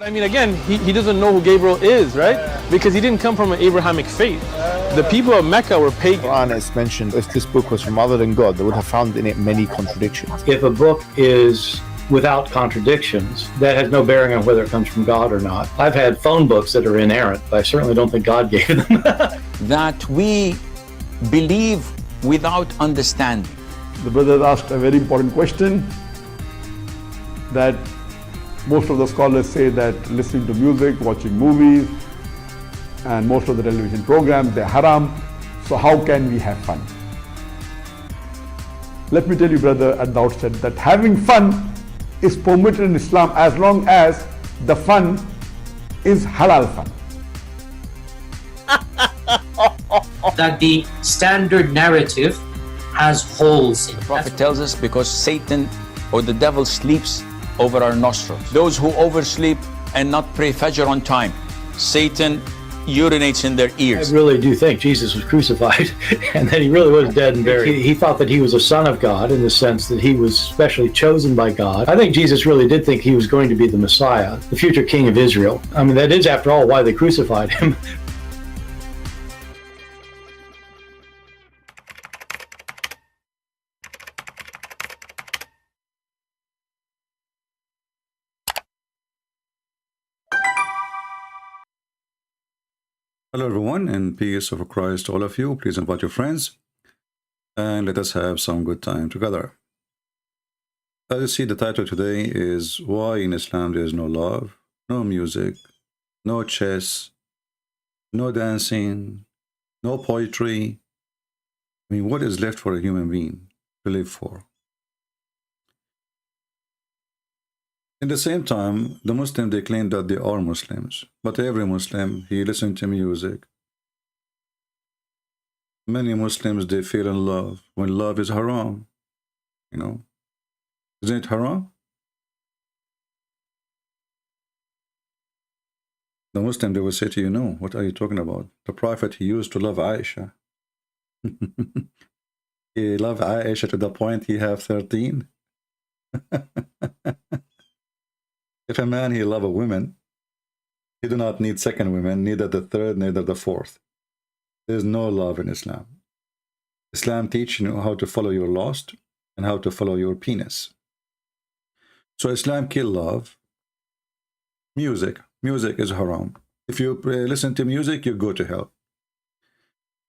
But I mean, again, he doesn't know who Gabriel is, right? Because he didn't come from an Abrahamic faith. The people of Mecca were pagan. Quran is mentioned, if this book was from other than God, they would have found in it many contradictions. If a book is without contradictions, that has no bearing on whether it comes from God or not. I've had phone books that are inerrant, but I certainly don't think God gave them. That we believe without understanding. The brother asked a very important question, that most of the scholars say that listening to music, watching movies, and most of the television programs, they're haram. So how can we have fun? Let me tell you, brother, at the outset, that having fun is permitted in Islam as long as the fun is halal fun. That the standard narrative has holes in it. The Prophet tells us because Satan or the devil sleeps over our nostrils. Those who oversleep and not pray Fajr on time, Satan urinates in their ears. I really do think Jesus was crucified and that he really was dead and buried. He thought that he was a son of God in the sense that he was specially chosen by God. I think Jesus really did think he was going to be the Messiah, the future king of Israel. I mean, that is, after all, why they crucified him. Hello everyone, and peace of Christ to all of you. Please invite your friends and let us have some good time together. As you see, the title today is Why in Islam there is no love, no music, no chess, no dancing, no poetry. I mean, what is left for a human being to live for? In the same time, the Muslims, they claim that they are Muslims. But every Muslim, he listens to music. Many Muslims, they feel in love when love is haram. You know, isn't it haram? The Muslim, they will say to you, no, what are you talking about? The Prophet, he used to love Aisha. He loved Aisha to the point he have 13. If a man, he love a woman, he do not need second women, neither the third, neither the fourth. There is no love in Islam. Islam teaches you how to follow your lust and how to follow your penis. So Islam kill love. Music is haram. If you listen to music, you go to hell.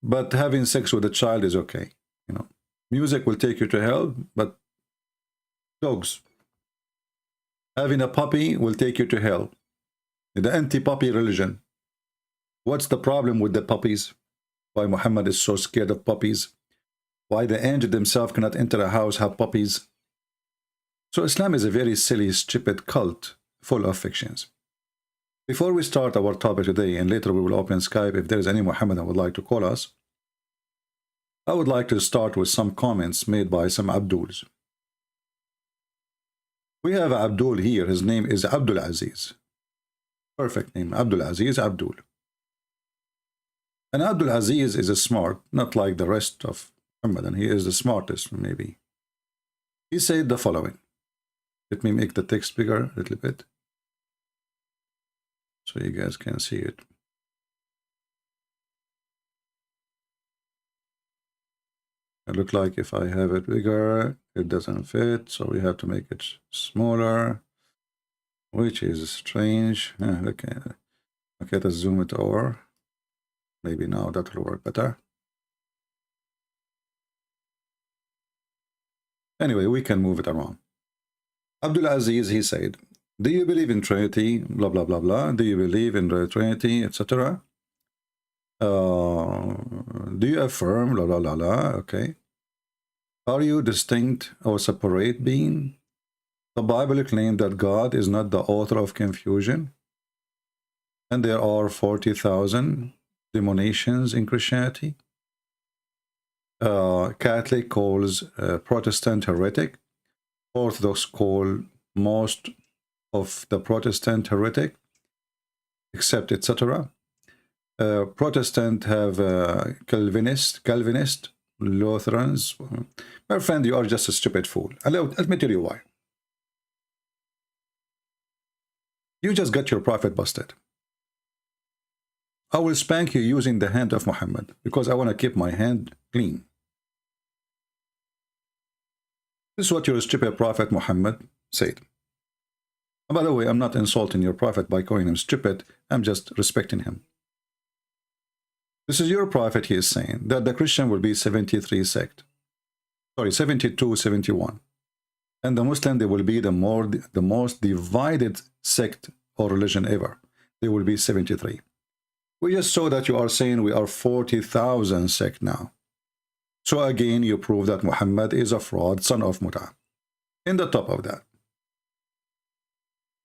But having sex with a child is okay. You know, music will take you to hell, but dogs. Having a puppy will take you to hell. The anti-puppy religion. What's the problem with the puppies? Why Muhammad is so scared of puppies? Why the angel themselves cannot enter a house, have puppies? So Islam is a very silly, stupid cult full of fictions. Before we start our topic today, and later we will open Skype if there is any Muhammadan would like to call us, I would like to start with some comments made by some Abduls. We have Abdul here. His name is Abdul Aziz. Perfect name, Abdul Aziz Abdul. And Abdul Aziz is a smart, not like the rest of Muhammadan. He is the smartest, maybe. He said the following. Let me make the text bigger a little bit so you guys can see it. It looks like if I have it bigger, it doesn't fit, so we have to make it smaller, which is strange. Okay, let's zoom it over. Maybe now that will work better. Anyway, we can move it around. Abdul Aziz, he said, do you believe in Trinity? Blah, blah, blah, blah. Do you believe in the Trinity, etc.? Do you affirm, la la la la, okay. Are you distinct or separate being? The Bible claims that God is not the author of confusion, and there are 40,000 denominations in Christianity. Catholic calls Protestant heretic. Orthodox call most of the Protestant heretic, except etc. Protestant have Calvinist, Lutherans. My friend, you are just a stupid fool. Let me tell you why. You just got your prophet busted. I will spank you using the hand of Muhammad because I want to keep my hand clean. This is what your stupid prophet Muhammad said. And by the way, I'm not insulting your prophet by calling him stupid. I'm just respecting him. This is your prophet. He is saying that the Christian will be 73 sect. Sorry, 72, 71. And the Muslim, they will be the most divided sect or religion ever. They will be 73. We just saw that you are saying we are 40,000 sect now. So again, you prove that Muhammad is a fraud, son of Muta. In the top of that,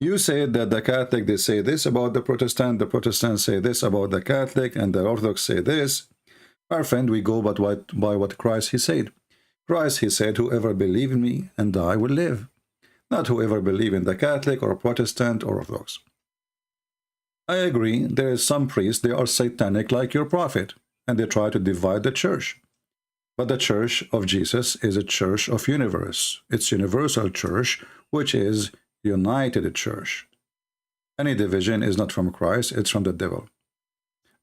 you said that the Catholic, they say this about the Protestants say this about the Catholic, and the Orthodox say this. Our friend, we go by what Christ, he said. Christ, he said, whoever believe in me and die will live. Not whoever believe in the Catholic or Protestant or Orthodox. I agree, there is some priests, they are satanic like your prophet, and they try to divide the church. But the church of Jesus is a church of universe. It's universal church, which is united church. Any division is not from Christ, it's from the devil.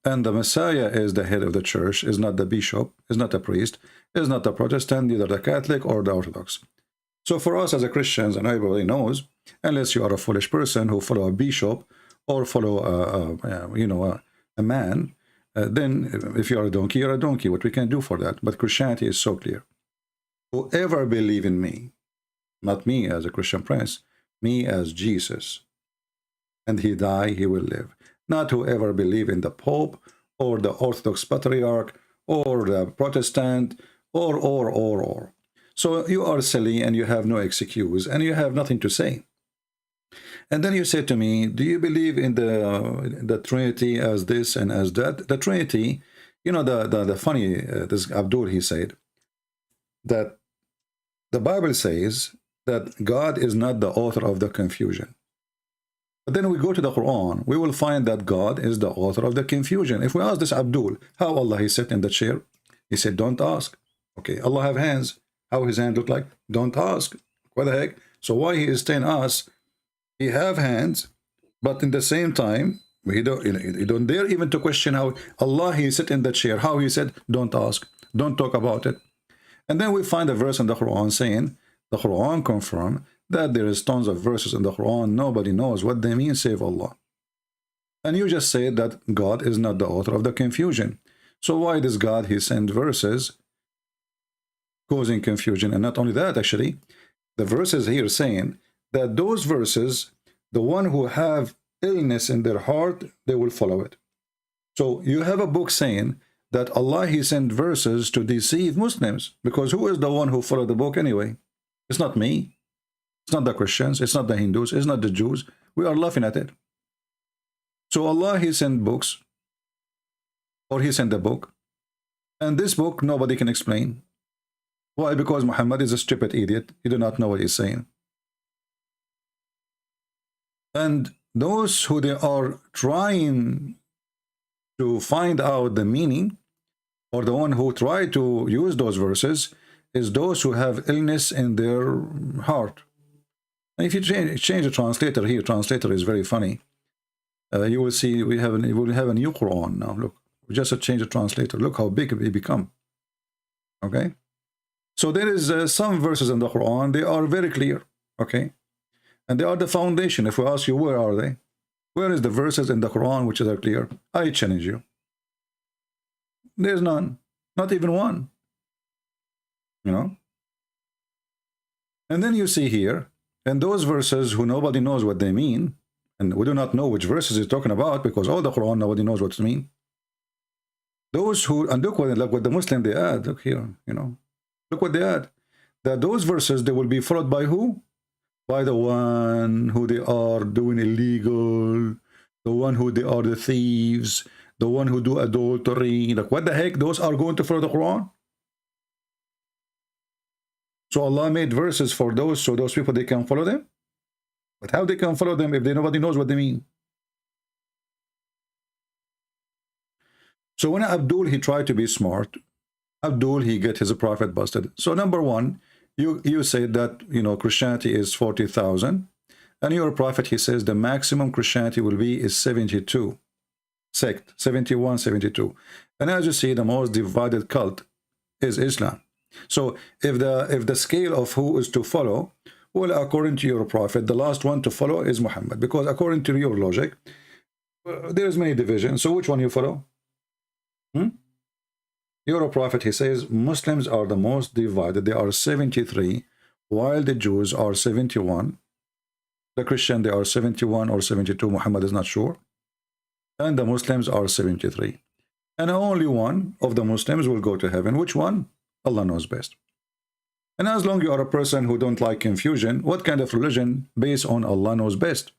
And the Messiah is the head of the church, is not the bishop, is not a priest, is not a Protestant, neither the Catholic or the Orthodox. So for us as a Christians, and everybody knows, unless you are a foolish person who follow a bishop or follow a man, then if you are a donkey, you're a donkey. What we can do for that? But Christianity is so clear. Whoever believe in me, not me as a Christian prince, me as Jesus, and he die, he will live. Not whoever believe in the Pope or the Orthodox Patriarch or the Protestant or. So you are silly and you have no excuse and you have nothing to say. And then you say to me, do you believe in the Trinity as this and as that? The Trinity, you know, the funny, this Abdul, he said that the Bible says that God is not the author of the confusion. But then we go to the Quran, we will find that God is the author of the confusion. If we ask this Abdul, how Allah he sat in the chair, he said, don't ask. Okay, Allah have hands. How his hand look like? Don't ask. What the heck? So why he is telling us he have hands, but in the same time, he don't dare even to question how Allah he sit in the chair, how he said, don't ask, don't talk about it. And then we find a verse in the Quran saying, the Quran confirm that there is tons of verses in the Quran, nobody knows what they mean save Allah. And you just said that God is not the author of the confusion. So why does God he send verses causing confusion? And not only that, actually, the verses here saying that those verses, the one who have illness in their heart, they will follow it. So you have a book saying that Allah he sent verses to deceive Muslims, because who is the one who followed the book anyway? It's not me. It's not the Christians. It's not the Hindus. It's not the Jews. We are laughing at it. So Allah he sent books, or he sent a book, and this book nobody can explain. Why? Because Muhammad is a stupid idiot. He do not know what he's saying. And those who they are trying to find out the meaning, or the one who try to use those verses, is those who have illness in their heart. And if you change the translator here, translator is very funny. You will see we will have a new Quran now. Look, we just change the translator. Look how big it become. Okay, so there is some verses in the Quran, they are very clear. Okay, and they are the foundation. If we ask you, where are they? Where is the verses in the Quran which are clear? I challenge you. There's none, not even one. You know. And then you see here, and those verses who nobody knows what they mean, and we do not know which verses he's talking about, because all the Quran nobody knows what it means. Those who, and look what the Muslim they add, look here, you know, look what they add, that those verses, they will be followed by who? By the one who they are doing illegal, the one who they are the thieves, the one who do adultery. Like, what the heck? Those are going to follow the Quran? So Allah made verses for those, so those people, they can follow them. But how they can follow them if nobody knows what they mean? So when Abdul, he tried to be smart, Abdul, he get his prophet busted. So number one, you say that, you know, Christianity is 40,000, And your prophet, he says, the maximum Christianity will be is 72 sect, 71, 72. And as you see, the most divided cult is Islam. So if the scale of who is to follow, well, according to your prophet, the last one to follow is Muhammad, because according to your logic, there is many divisions. So which one you follow? Your prophet, he says, Muslims are the most divided. They are 73, while the Jews are 71. The Christian, they are 71 or 72. Muhammad is not sure. And the Muslims are 73. And only one of the Muslims will go to heaven. Which one? Allah knows best. And as long as you are a person who don't like confusion, what kind of religion based on Allah knows best?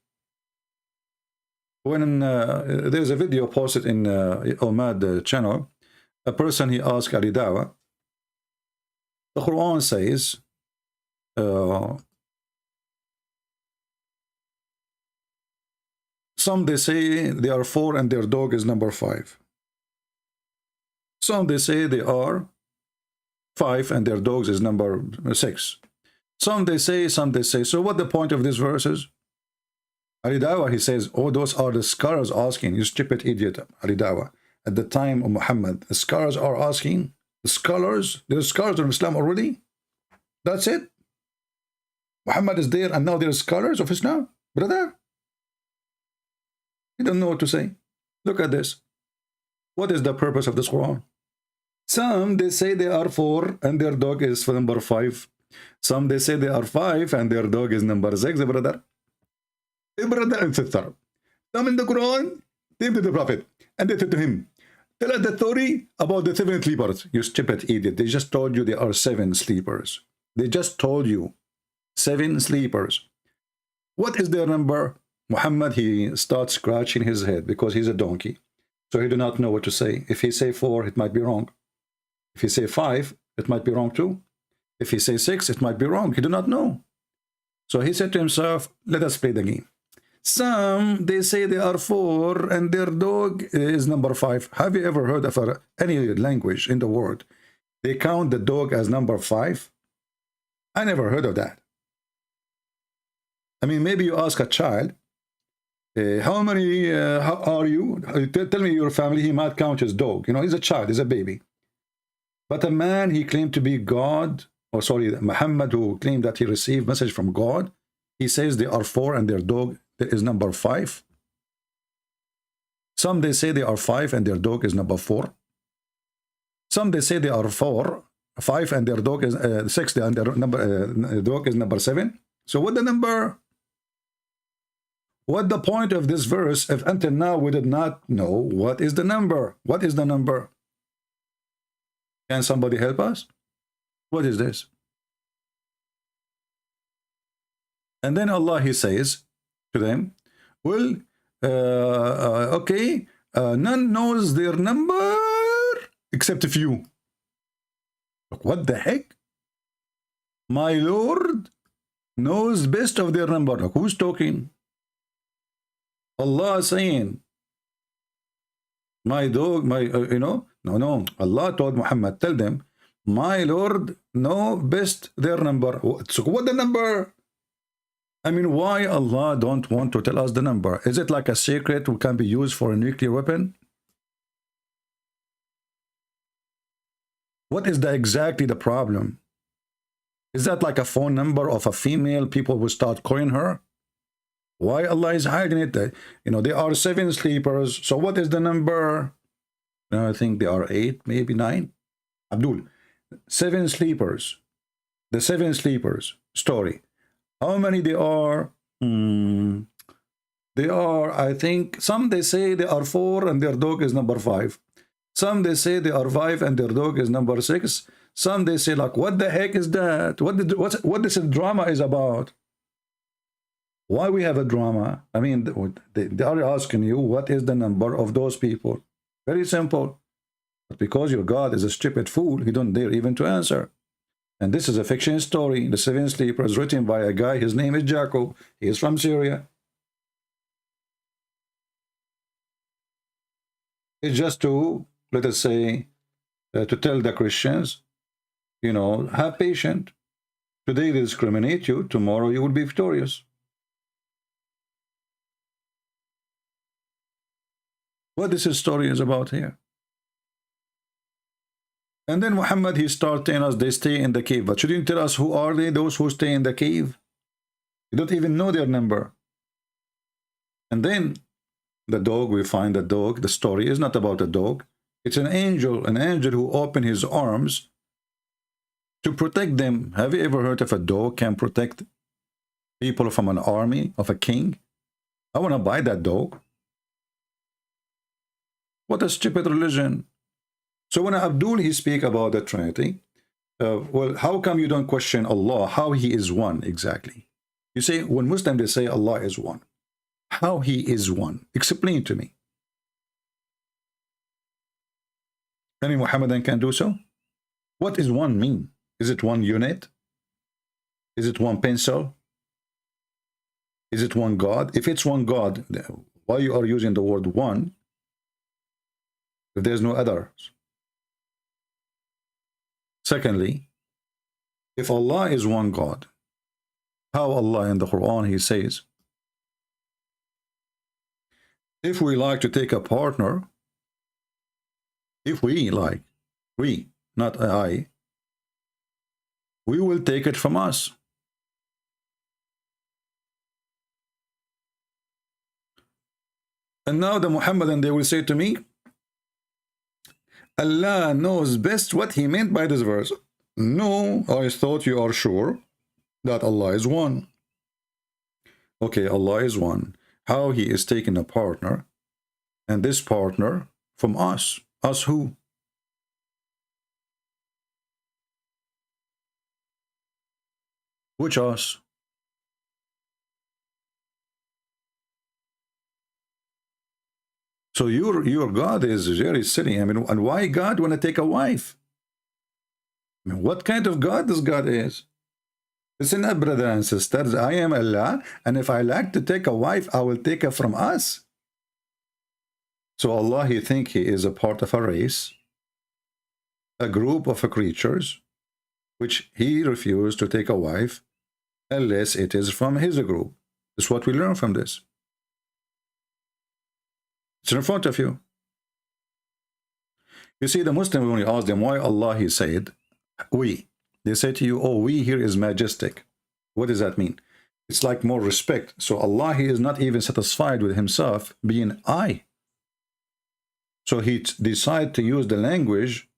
When there's a video posted in Omad channel, a person, he asked Ali Dawa, the Quran says, some they say they are 4 and their dog is number 5. Some they say they are 5 and their dogs is number 6. Some they say. So what the point of these verses? Ali Dawa, he says, oh, those are the scholars asking. You stupid idiot, Ali Dawa. At the time of Muhammad, the scholars are asking. The scholars, there's scholars of Islam already. That's it. Muhammad is there and now there are scholars of Islam. Brother, you don't know what to say. Look at this. What is the purpose of this Quran? Some, they say they are 4 and their dog is for number 5. Some, they say they are 5 and their dog is number 6, brother. Brother and sister. Some in the Quran, they to the Prophet and they said to him, tell us the story about the 7 sleepers. You stupid idiot. They just told you there are 7 sleepers. They just told you 7 sleepers. What is their number? Muhammad, he starts scratching his head because he's a donkey. So he do not know what to say. If he say 4, it might be wrong. If he say 5, it might be wrong too. If he say 6, it might be wrong. He do not know. So he said to himself, let us play the game. Some, they say they are 4 and their dog is number 5. Have you ever heard of any language in the world they count the dog as number 5? I never heard of that. I mean, maybe you ask a child, how many, how are you? Tell me your family. He might count his dog. You know, he's a child, he's a baby. But a man, he claimed to be God, or sorry, Muhammad, who claimed that he received message from God. He says they are 4 and their dog is number 5. Some, they say they are 5 and their dog is number 4. Some, they say they are 5 and their dog is 6 and their dog is number 7. So what the number? What the point of this verse if until now we did not know what is the number? What is the number? Can somebody help us? What is this? And then Allah, he says to them, well, okay, none knows their number except a few. What the heck? My Lord knows best of their number. Who's talking? Allah saying, my dog, my, no. Allah told Muhammad, tell them, my Lord know best their number. So what the number? I mean, why Allah don't want to tell us the number? Is it like a secret who can be used for a nuclear weapon? What is exactly the problem? Is that like a phone number of a female? People will start calling her? Why Allah is hiding it? You know, there are 7 sleepers. So what is the number? I think there are 8, maybe 9. Abdul, 7 sleepers. The 7 sleepers story. How many they are? They are, I think, some they say they are 4 and their dog is number 5. Some they say they are 5 and their dog is number 6. Some they say like, what the heck is that? What this drama is about? Why we have a drama? I mean, they are asking you, what is the number of those people? Very simple. But because your God is a stupid fool, he don't dare even to answer. And this is a fiction story. The 7 Sleepers, written by a guy, his name is Jacob. He is from Syria. It's just to, let us say, to tell the Christians, you know, have patience. Today they discriminate you, tomorrow you will be victorious. what this story is about here. And then Muhammad, he started telling us they stay in the cave. But shouldn't you tell us who are they, those who stay in the cave? You don't even know their number. And then the dog, we find the dog. The story is not about a dog. It's an angel who opened his arms to protect them. Have you ever heard of a dog can protect people from an army of a king? I want to buy that dog. What a stupid religion. So when Abdul, he speak about the Trinity, well, how come you don't question Allah, how he is one exactly? You say, when Muslims, they say Allah is one. How he is one? Explain to me. Any Muhammadan can do so? What does one mean? Is it one unit? Is it one pencil? Is it one God? If it's one God, why you are using the word one if there's no others? Secondly, if Allah is one God, how Allah in the Quran, he says, if we like to take a partner, if we like, we, not I, we will take it from us. And now the Muhammadan, they will say to me, Allah knows best what he meant by this verse. No, I thought you are sure that Allah is one. Okay, Allah is one. How he is taking a partner, and this partner from us. Us who? Which us? So your God is very silly. I mean, and why God want to take a wife? I mean, what kind of God this God is? Listen up, brothers and sisters. I am Allah, and if I like to take a wife, I will take her from us. So Allah, he think he is a part of a race, a group of creatures, which he refused to take a wife unless it is from his group. That's what we learn from this. It's in front of you. You see, the Muslim, when you ask them why Allah, he said, we. They say to you, oh, we here is majestic. What does that mean? It's like more respect. So Allah, he is not even satisfied with himself being I. So he decided to use the language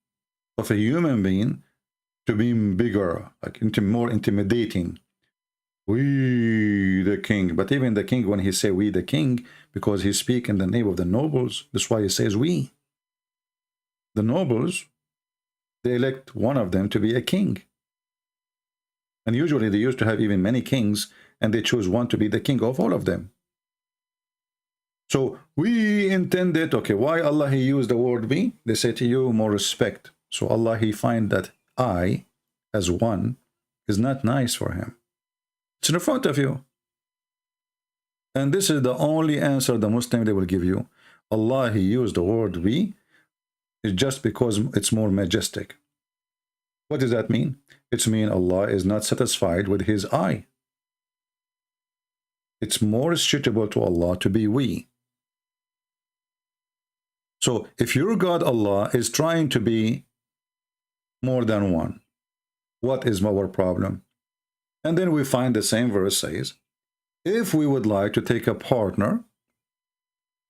of a human being to be bigger, like more intimidating. We the king. But even the king, when he say we the king, because he speak in the name of the nobles, that's why he says we. The nobles, they elect one of them to be a king. And usually they used to have even many kings, and they choose one to be the king of all of them. So we intended, okay, why Allah, he used the word we? They say to you, more respect. So Allah, he find that I, as one, is not nice for him. It's in front of you. And this is the only answer the Muslim, they will give you. Allah, he used the word we, is just because it's more majestic. What does that mean? It means Allah is not satisfied with his I. It's more suitable to Allah to be we. So if your God Allah is trying to be more than one, what is our problem? And then we find the same verse says, if we would like to take a partner,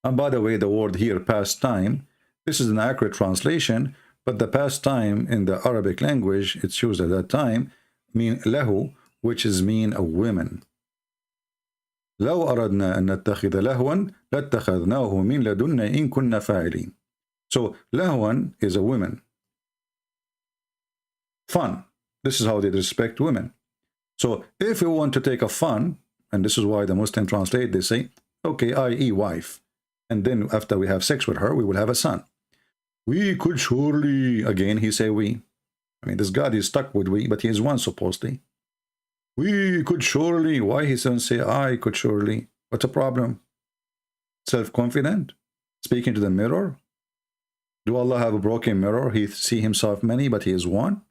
and by the way, the word here, past time, this is an accurate translation, but the past time in the Arabic language, it's used at that time, mean lahu, which is mean a woman. لو أردنا أن نتخذ لهوا لاتخذناه من لدنا إن كنا فاعلين. So lahwan is a woman. Fun. This is how they respect women. So if you want to take a fun, and this is why the Muslim translate, they say, okay, i.e. wife. And then after we have sex with her, we will have a son. We could surely, again, he say we. I mean, this God is stuck with we, but he is one supposedly. We could surely, why he doesn't say I could surely? What's the problem? Self-confident? Speaking to the mirror? Do Allah have a broken mirror? He see himself many, but he is one?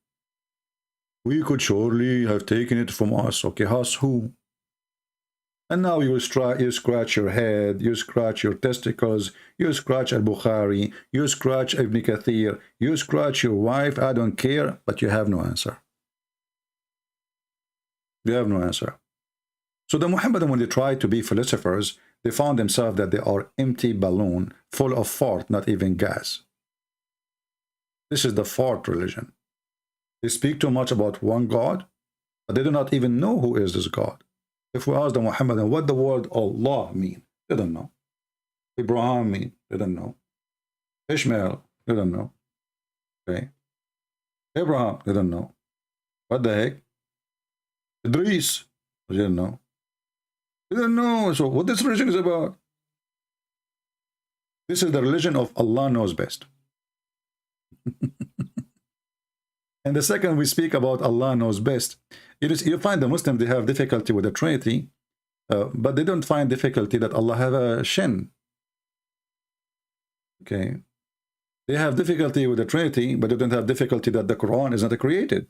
We could surely have taken it from us. Okay, us who? And now you scratch your head, you scratch your testicles, you scratch Al-Bukhari, you scratch Ibn Kathir, you scratch your wife, I don't care, but you have no answer. You have no answer. So the Muhammadan, when they tried to be philosophers, they found themselves that they are empty balloon, full of fart, not even gas. This is the fart religion. They speak too much about one God, but they do not even know who is this God. If we ask the Muhammadan what the word Allah mean, they don't know. Abraham mean, they don't know. Ishmael, they don't know. Okay. Abraham, they don't know. What the heck? Idris, they don't know. They don't know. So what this religion is about? This is the religion of Allah knows best. And the second we speak about Allah knows best, you find the Muslims, they have difficulty with the Trinity, but they don't find difficulty that Allah have a shin. Okay. They have difficulty with the Trinity, but they don't have difficulty that the Quran is not created.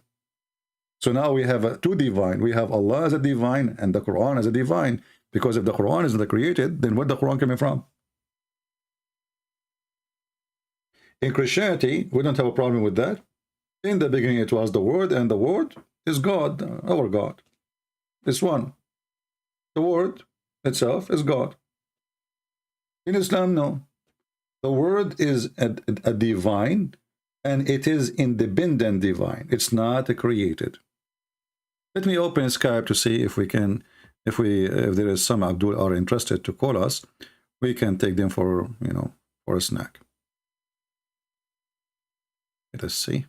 So now we have two divine. We have Allah as a divine and the Quran as a divine. Because if the Quran is not created, then where the Quran coming from? In Christianity, we don't have a problem with that. In the beginning, it was the Word, and the Word is God, our God. It's one. The Word itself is God. In Islam, no. The Word is a divine, and it is independent divine. It's not created. Let me open Skype to see if we can, if there is some Abdul are interested to call us, we can take them for, for a snack. Let us see.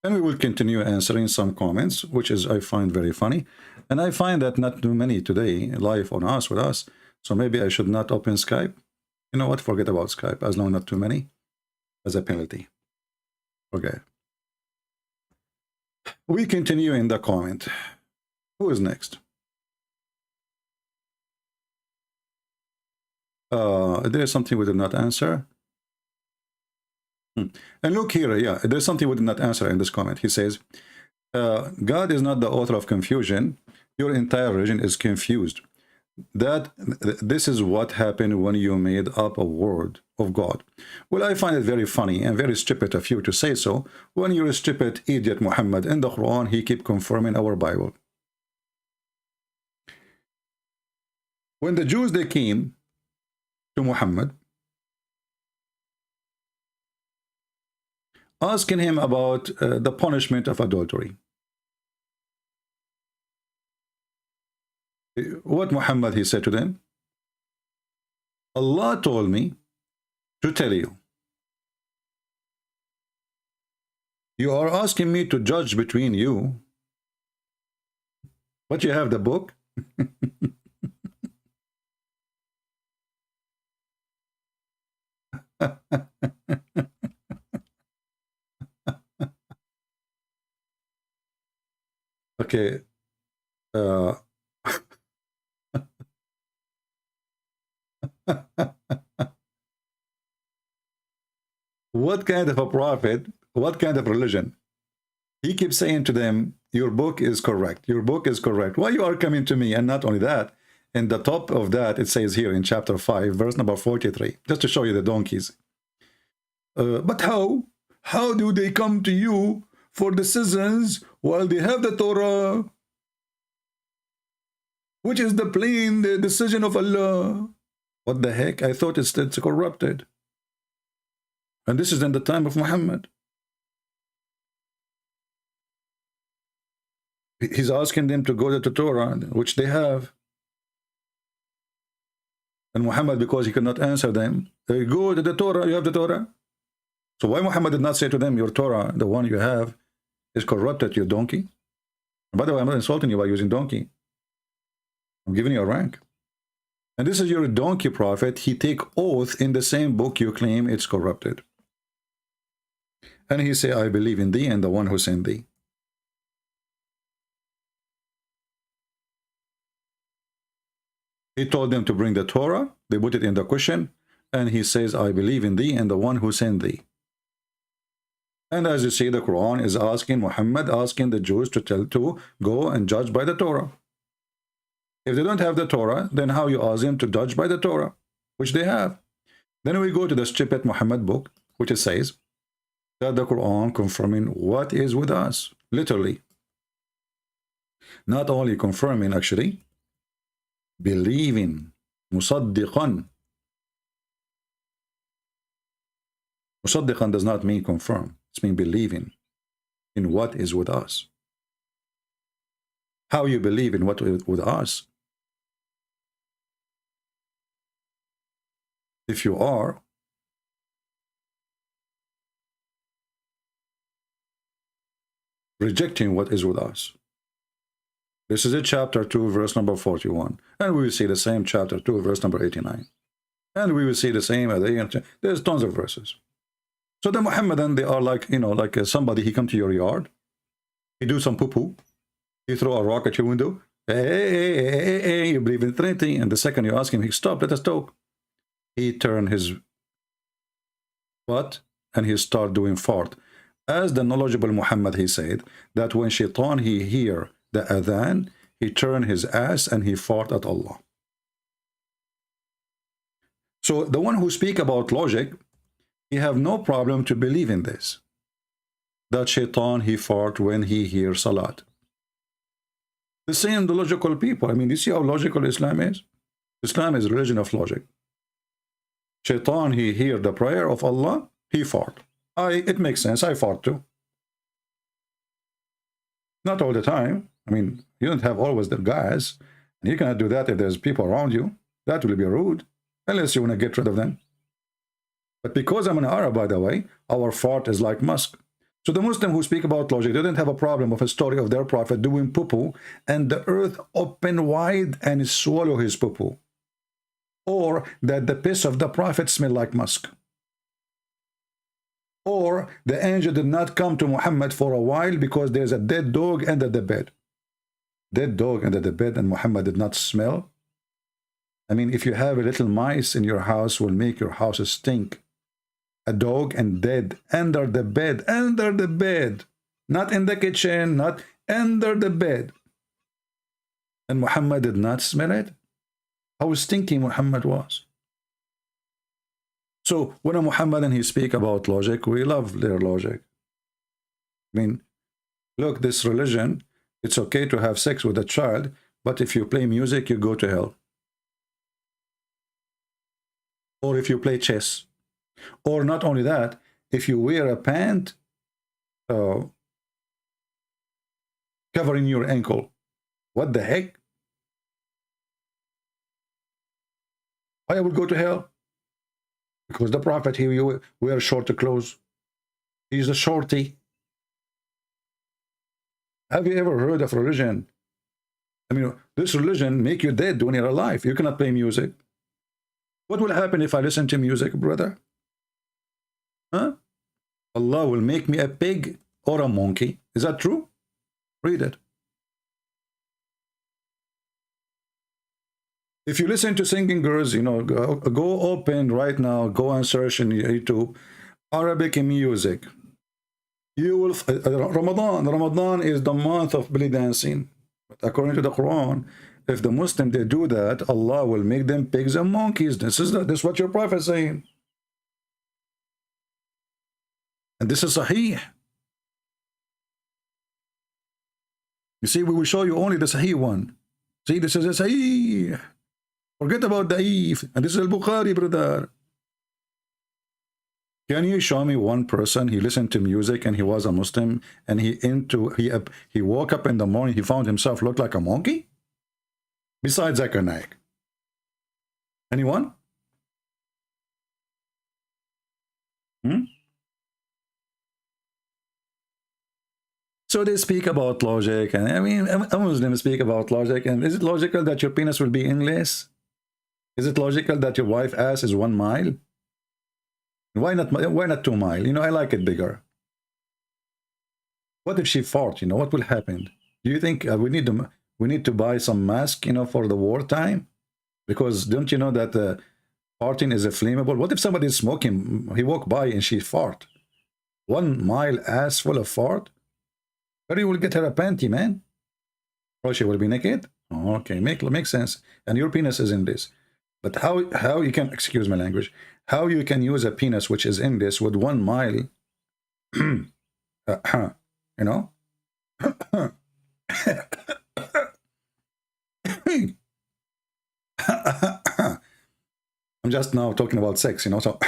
And we will continue answering some comments, which is I find very funny. And I find that not too many today live on us with us. So maybe I should not open Skype. You know what? Forget about Skype. As long as not too many, as a penalty. Okay. We continue in the comment. Who is next? There is something we did not answer. And look here, yeah, there's something we did not answer in this comment. He says, God is not the author of confusion. Your entire religion is confused. This is what happened when you made up a word of God. Well, I find it very funny and very stupid of you to say so. When you're a stupid idiot, Muhammad, in the Quran, he keep confirming our Bible. When the Jews, they came to Muhammad, asking him about the punishment of adultery. What Muhammad, he said to them? Allah told me to tell you. You are asking me to judge between you, but you have the book. Okay. What kind of a prophet, what kind of religion? He keeps saying to them, your book is correct. Your book is correct. Why you are coming to me? And not only that, in the top of that, it says here in chapter 5, verse number 43, just to show you the donkeys. But how? How do they come to you for decisions while they have the Torah, which is the plain decision of Allah? What the heck? I thought it's corrupted. And this is in the time of Muhammad. He's asking them to go to the Torah, which they have. And Muhammad, because he could not answer them, they go to the Torah, you have the Torah. So why Muhammad did not say to them, your Torah, the one you have, is corrupted, you donkey? By the way, I'm not insulting you by using donkey. I'm giving you a rank. And this is your donkey prophet. He take oath in the same book you claim it's corrupted. And he say, I believe in thee and the one who sent thee. He told them to bring the Torah. They put it in the cushion. And he says, I believe in thee and the one who sent thee. And as you see, the Quran is asking Muhammad, asking the Jews to go and judge by the Torah. If they don't have the Torah, then how you ask them to judge by the Torah, which they have? Then we go to the stupid Muhammad book, which it says that the Quran confirming what is with us, literally. Not only confirming, actually, believing, musaddiqan. Musaddiqan does not mean confirm. It means believing in what is with us. How you believe in what is with us? If you are rejecting what is with us. This is a chapter 2, verse number 41. And we will see the same chapter 2, verse number 89. And we will see the same at the end. There's tons of verses. So the Muhammadan, they are like, you know, like somebody, he come to your yard, he do some poo-poo, he throw a rock at your window, hey, you believe in Trinity, and the second you ask him, he stop, let us talk. He turn his butt and he start doing fart. As the knowledgeable Muhammad, he said that when shaitan he hear the adhan, he turn his ass and he fart at Allah. So the one who speak about logic, he have no problem to believe in this, that shaitan he fart when he hear salat. The same the logical people. I mean, you see how logical Islam is? Islam is a religion of logic. Shaitan he hear the prayer of Allah, he fart. It makes sense, I fart too. Not all the time. I mean, you don't have always the gas, and you cannot do that if there's people around you. That will be rude, unless you want to get rid of them. But because I'm an Arab, by the way, our fart is like musk. So the Muslim who speak about logic, they didn't have a problem of a story of their prophet doing poo-poo, and the earth open wide and swallow his poo-poo. Or that the piss of the prophet smell like musk. Or the angel did not come to Muhammad for a while because there's a dead dog under the bed. Dead dog under the bed and Muhammad did not smell. I mean, if you have a little mice in your house, will make your house stink. A dog and dead under the bed, not in the kitchen, not under the bed. And Muhammad did not smell it. How stinky Muhammad was. So when a Muhammadan he speak about logic, we love their logic. I mean, look, this religion, it's okay to have sex with a child, but if you play music, you go to hell. Or if you play chess. Or not only that, if you wear a pant covering your ankle. What the heck? I will go to hell. Because the prophet, he wear short clothes. He's a shorty. Have you ever heard of religion? I mean, this religion make you dead when you're alive. You cannot play music. What will happen if I listen to music, brother? Huh? Allah will make me a pig or a monkey. Is that true? Read it. If you listen to singing girls, you know, go open right now, go and search in YouTube, Arabic music. You will, Ramadan is the month of belly dancing. But according to the Quran, if the Muslim, they do that, Allah will make them pigs and monkeys. This is what your prophet is saying. And this is Sahih. You see, we will show you only the Sahih one. See, this is a Sahih. Forget about the Eve. And this is Al-Bukhari, brother. Can you show me one person, he listened to music and he was a Muslim, and he woke up in the morning, he found himself look like a monkey? Besides Zakir Naik. Anyone? So they speak about logic, and I mean, a Muslim speak about logic, and is it logical that your penis will be endless? Is it logical that your wife's ass is 1 mile? Why not 2 miles? You know, I like it bigger. What if she fart? You know, what will happen? Do you think we need to buy some mask, you know, for the wartime? Because don't you know that farting is a flammable? What if somebody is smoking? He walk by and she fart. 1 mile ass full of fart? Or you will get her a panty, man. Or she will be naked. Okay, makes sense. And your penis is in this. But how you can, excuse my language, how you can use a penis which is in this with 1 mile, you know? I'm just now talking about sex, you know, so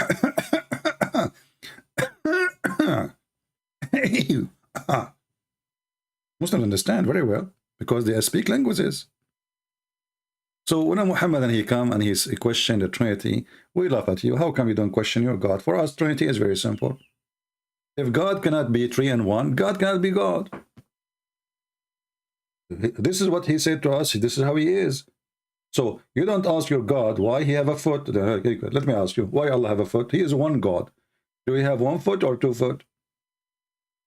Muslims understand very well because they speak languages. So when Muhammad and he come and he questioned the Trinity, we laugh at you. How come you don't question your God? For us, Trinity is very simple. If God cannot be 3 and 1, God cannot be God. This is what he said to us. This is how he is. So you don't ask your God why he have a foot. Let me ask you, why Allah have a foot? He is one God. Do we have 1 foot or 2 foot?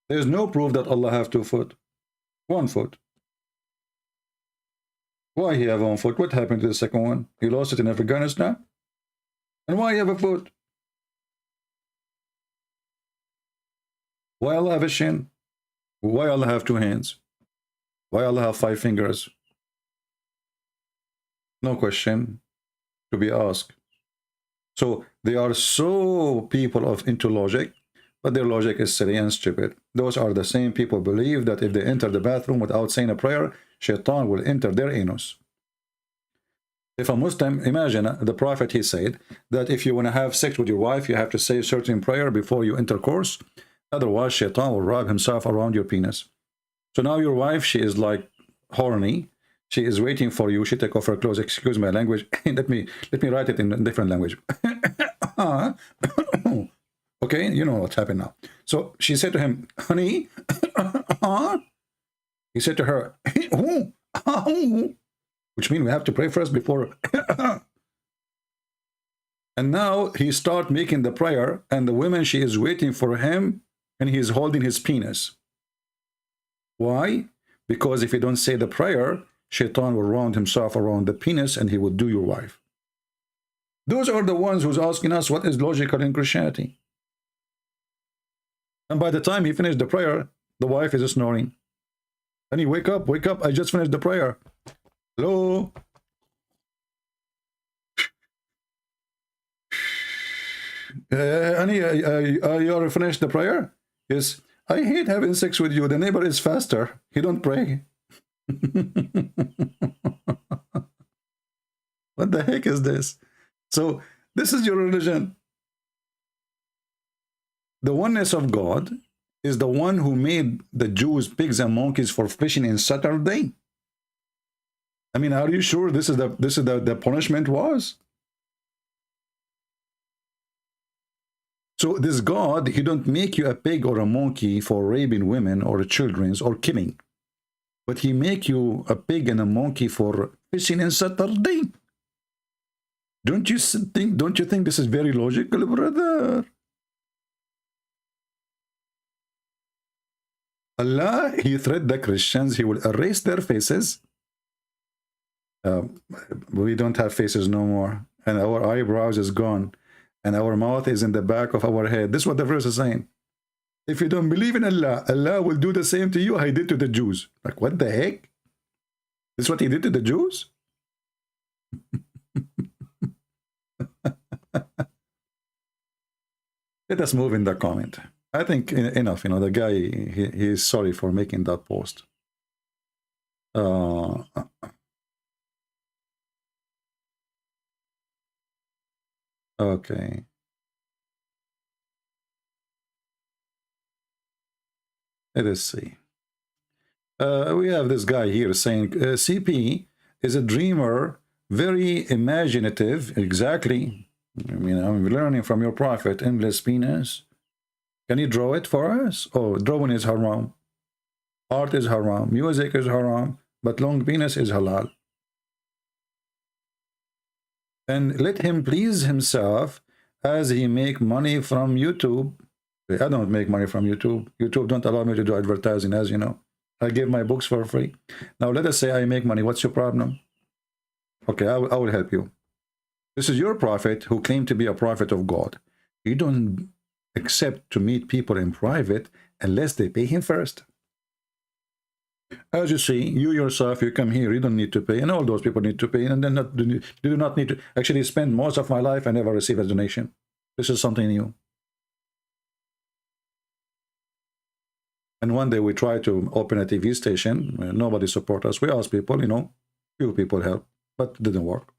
There's no proof that Allah have 2 foot. 1 foot. Why he have 1 foot? What happened to the second one? He lost it in Afghanistan? And why he have a foot? Why Allah have a shin? Why Allah have 2 hands? Why Allah have 5 fingers? No question to be asked. So they are so people into logic, but their logic is silly and stupid. Those are the same people who believe that if they enter the bathroom without saying a prayer, Shaitan will enter their anus. If a Muslim, imagine the Prophet, he said that if you want to have sex with your wife, you have to say a certain prayer before you intercourse. Otherwise, Shaitan will wrap himself around your penis. So now your wife, she is like horny. She is waiting for you. She take off her clothes. Excuse my language. let me write it in a different language. Okay, you know what's happened now. So she said to him, honey. He said to her, which means we have to pray first before. And now he start making the prayer, and the woman, she is waiting for him, and he is holding his penis. Why? Because if you don't say the prayer, Shaitan will round himself around the penis and he will do your wife. Those are the ones who's asking us what is logical in Christianity. And by the time he finished the prayer, the wife is snoring. And he, wake up, I just finished the prayer. Hello? Honey, you already finished the prayer? Yes. I hate having sex with you. The neighbor is faster. He don't pray. What the heck is this? So this is your religion. The oneness of God is the one who made the Jews pigs and monkeys for fishing in Saturday. I mean, are you sure this is the punishment was? So this God, he don't make you a pig or a monkey for raping women or children or killing. But he make you a pig and a monkey for fishing on Saturday. Don't you think this is very logical, brother? Allah, he threatened the Christians, he will erase their faces. We don't have faces no more. And our eyebrows is gone. And our mouth is in the back of our head. This is what the verse is saying. If you don't believe in Allah, Allah will do the same to you he did to the Jews. Like, what the heck? This is what he did to the Jews? Let us move in the comment. I think enough, you know, the guy, he is sorry for making that post. Okay. Let us see. We have this guy here saying, CP is a dreamer, very imaginative. Exactly. I mean, I'm learning from your prophet, endless penis. Can you draw it for us? Oh, drawing is haram. Art is haram. Music is haram. But long penis is halal. And let him please himself as he make money from YouTube. I don't make money from YouTube. YouTube don't allow me to do advertising, as you know. I give my books for free. Now let us say I make money. What's your problem? Okay, I will help you. This is your prophet who claimed to be a prophet of God. You don't accept to meet people in private unless they pay him first. As you see, you yourself, you come here, you don't need to pay, and all those people need to pay, and then they do not need to actually spend most of my life. I never receive a donation. This is something new. And one day we try to open a TV station. Nobody support us. We ask people, you know, few people help, but it didn't work.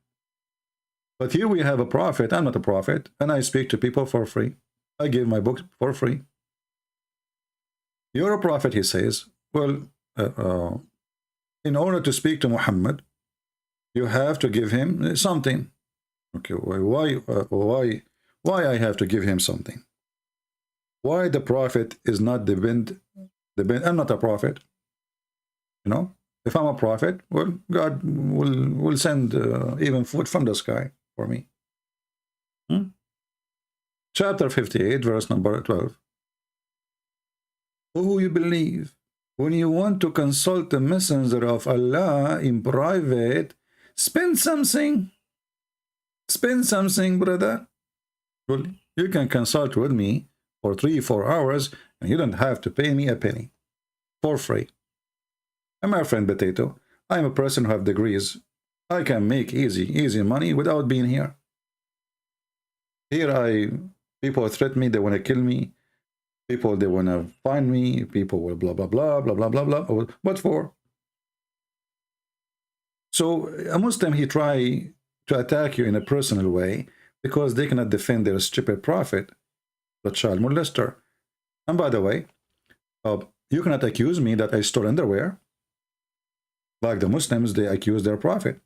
But here we have a prophet. I'm not a prophet, and I speak to people for free. I give my books for free. You're a prophet, he says. Well, in order to speak to Muhammad, you have to give him something. Okay, why I have to give him something? Why the prophet is not I'm not a prophet. You know, if I'm a prophet, well, God will send even food from the sky for me. Chapter 58, verse number 12. Who you believe? When you want to consult the messenger of Allah in private, spend something. Spend something, brother. Well, you can consult with me for 3-4 hours, and you don't have to pay me a penny. For free. I'm my friend Potato. I'm a person who have degrees. I can make easy money without being here. People threaten me, they want to kill me. People, they want to find me. People will blah, blah, blah, blah, blah, blah, blah. What for? So a Muslim, he try to attack you in a personal way because they cannot defend their stupid prophet, the child molester. And by the way, you cannot accuse me that I stole underwear. Like the Muslims, they accuse their prophet.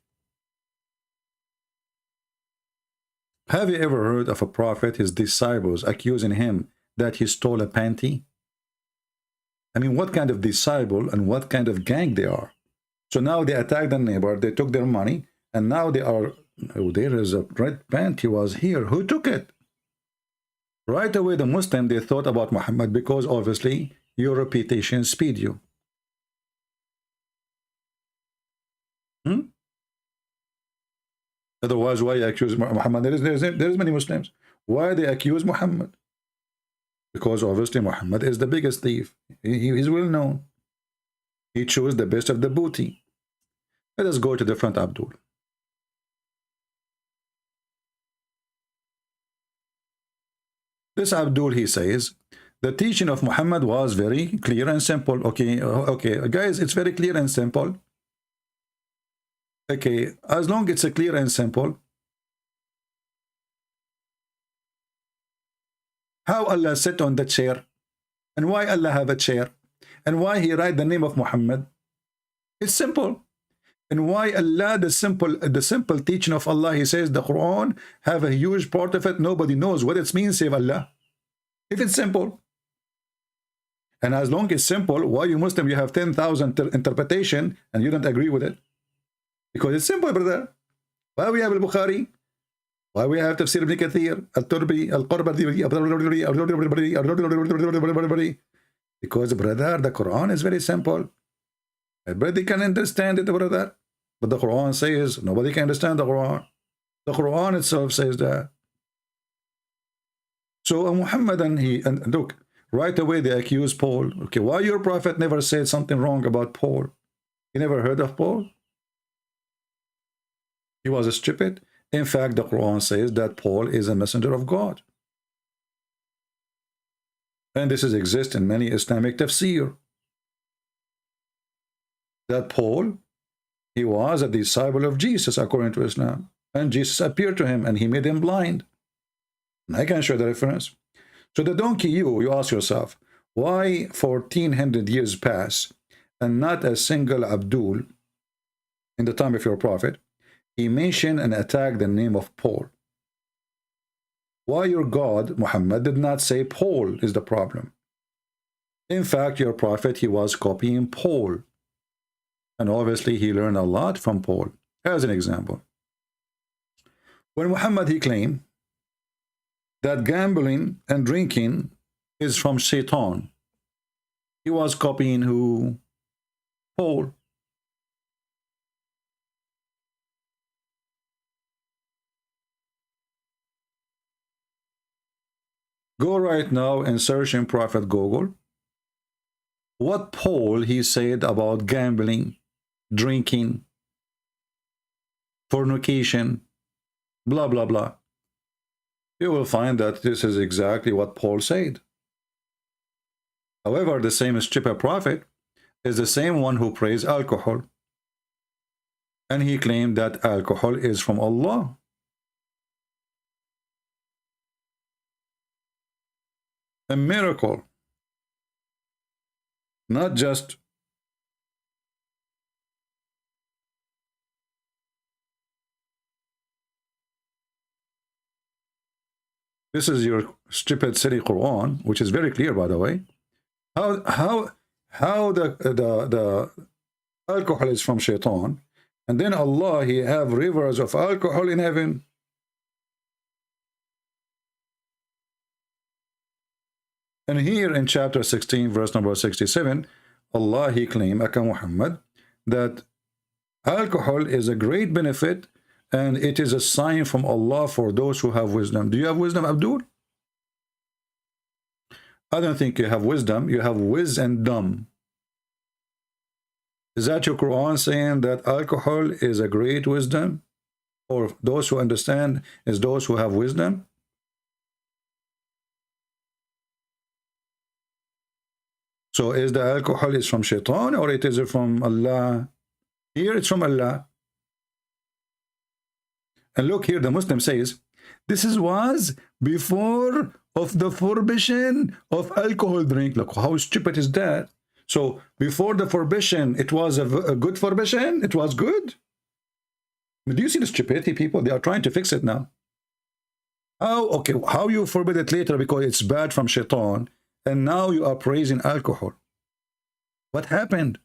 Have you ever heard of a prophet, his disciples, accusing him that he stole a panty? I mean, what kind of disciple and what kind of gang they are? So now they attack the neighbor, they took their money, and now they are, oh, there is a red panty was here. Who took it? Right away, the Muslim, they thought about Muhammad because obviously your reputation speed you. Otherwise, why accuse Muhammad? There is many Muslims. Why they accuse Muhammad? Because obviously Muhammad is the biggest thief. He is well known. He chose the best of the booty. Let us go to the front, Abdul. This Abdul, he says, the teaching of Muhammad was very clear and simple. Okay, guys, it's very clear and simple. Okay, as long as it's clear and simple, how Allah sit on the chair, and why Allah have a chair, and why he write the name of Muhammad? It's simple. And why Allah, the simple teaching of Allah, he says the Quran have a huge part of it. Nobody knows what it means save Allah. If it's simple. And as long as it's simple, why you Muslim, you have 10,000 interpretation and you don't agree with it? Because it's simple, brother. Why we have al-Bukhari? Why we have Tafsir ibn Kathir, al-Turbi, al-Qurbi, because, brother, the Quran is very simple. Everybody can understand it, brother. But the Quran says nobody can understand the Quran. The Quran itself says that. So Muhammad and look, right away they accuse Paul. Okay, why your prophet never said something wrong about Paul? You never heard of Paul? He was stupid. In fact, the Quran says that Paul is a messenger of God. And this exists in many Islamic tafsir. That Paul, he was a disciple of Jesus according to Islam. And Jesus appeared to him and he made him blind. And I can show the reference. So the donkey, you ask yourself, why 1400 years pass and not a single Abdul in the time of your prophet, he mentioned and attacked the name of Paul? Why your God, Muhammad, did not say Paul is the problem? In fact, your prophet, he was copying Paul. And obviously, he learned a lot from Paul. As an example, when Muhammad, he claimed that gambling and drinking is from Shaitan, he was copying who? Paul. Go right now and search in Prophet Google. what Paul he said about gambling, drinking, fornication, blah, blah, blah. You will find that this is exactly what Paul said. However, the same stupid prophet is the same one who praised alcohol. And he claimed that alcohol is from Allah. A miracle. Not just this is your stupid silly Quran, which is very clear, by the way. How the alcohol is from shaitan, and then Allah he have rivers of alcohol in heaven. And here in chapter 16, verse number 67, Allah he claimed, Aka Muhammad, that alcohol is a great benefit and it is a sign from Allah for those who have wisdom. Do you have wisdom, Abdul? I don't think you have wisdom. You have wiz and dumb. Is that your Quran saying that alcohol is a great wisdom? Or those who understand is those who have wisdom? So is the alcohol is from shaitan or it is from Allah? Here it's from Allah. And look here, the Muslim says, this was before of the prohibition of alcohol drink. Look, how stupid is that? So before the prohibition, it was a good prohibition? It was good? But do you see the stupidity, people? They are trying to fix it now. How, okay, how you forbid it later because it's bad from shaitan, and now you are praising alcohol. What happened?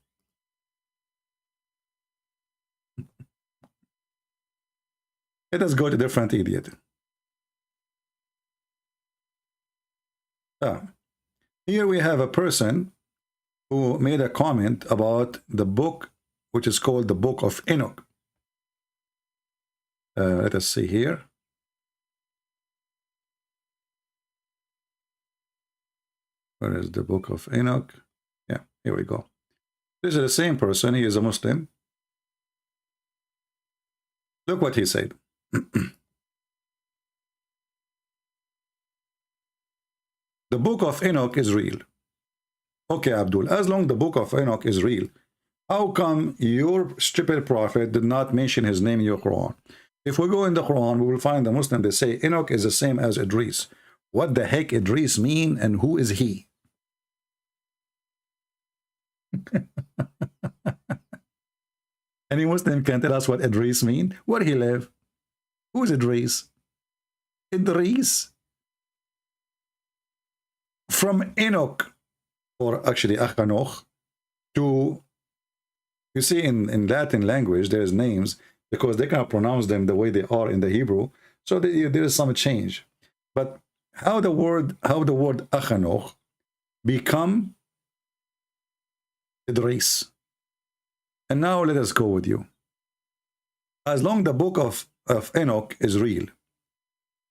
Let us go to different idiot. Here we have a person who made a comment about the book, which is called the Book of Enoch. Let us see here. Where is the Book of Enoch? Yeah, here we go. This is the same person. He is a Muslim. Look what he said. The Book of Enoch is real. Okay, Abdul, as long as the Book of Enoch is real, how come your stupid prophet did not mention his name in your Quran? If we go in the Quran, we will find the Muslim, they say Enoch is the same as Idris. What the heck Idris mean and who is he? Any Muslim can tell us what Idris mean? Where he live? Who is Idris? Idris from Enoch, or actually Achanoch, to, you see in Latin language there's names because they cannot pronounce them the way they are in the Hebrew, so there is some change. But how the word Achanoch become Idris? And now let us go with you. As long the book of Enoch is real,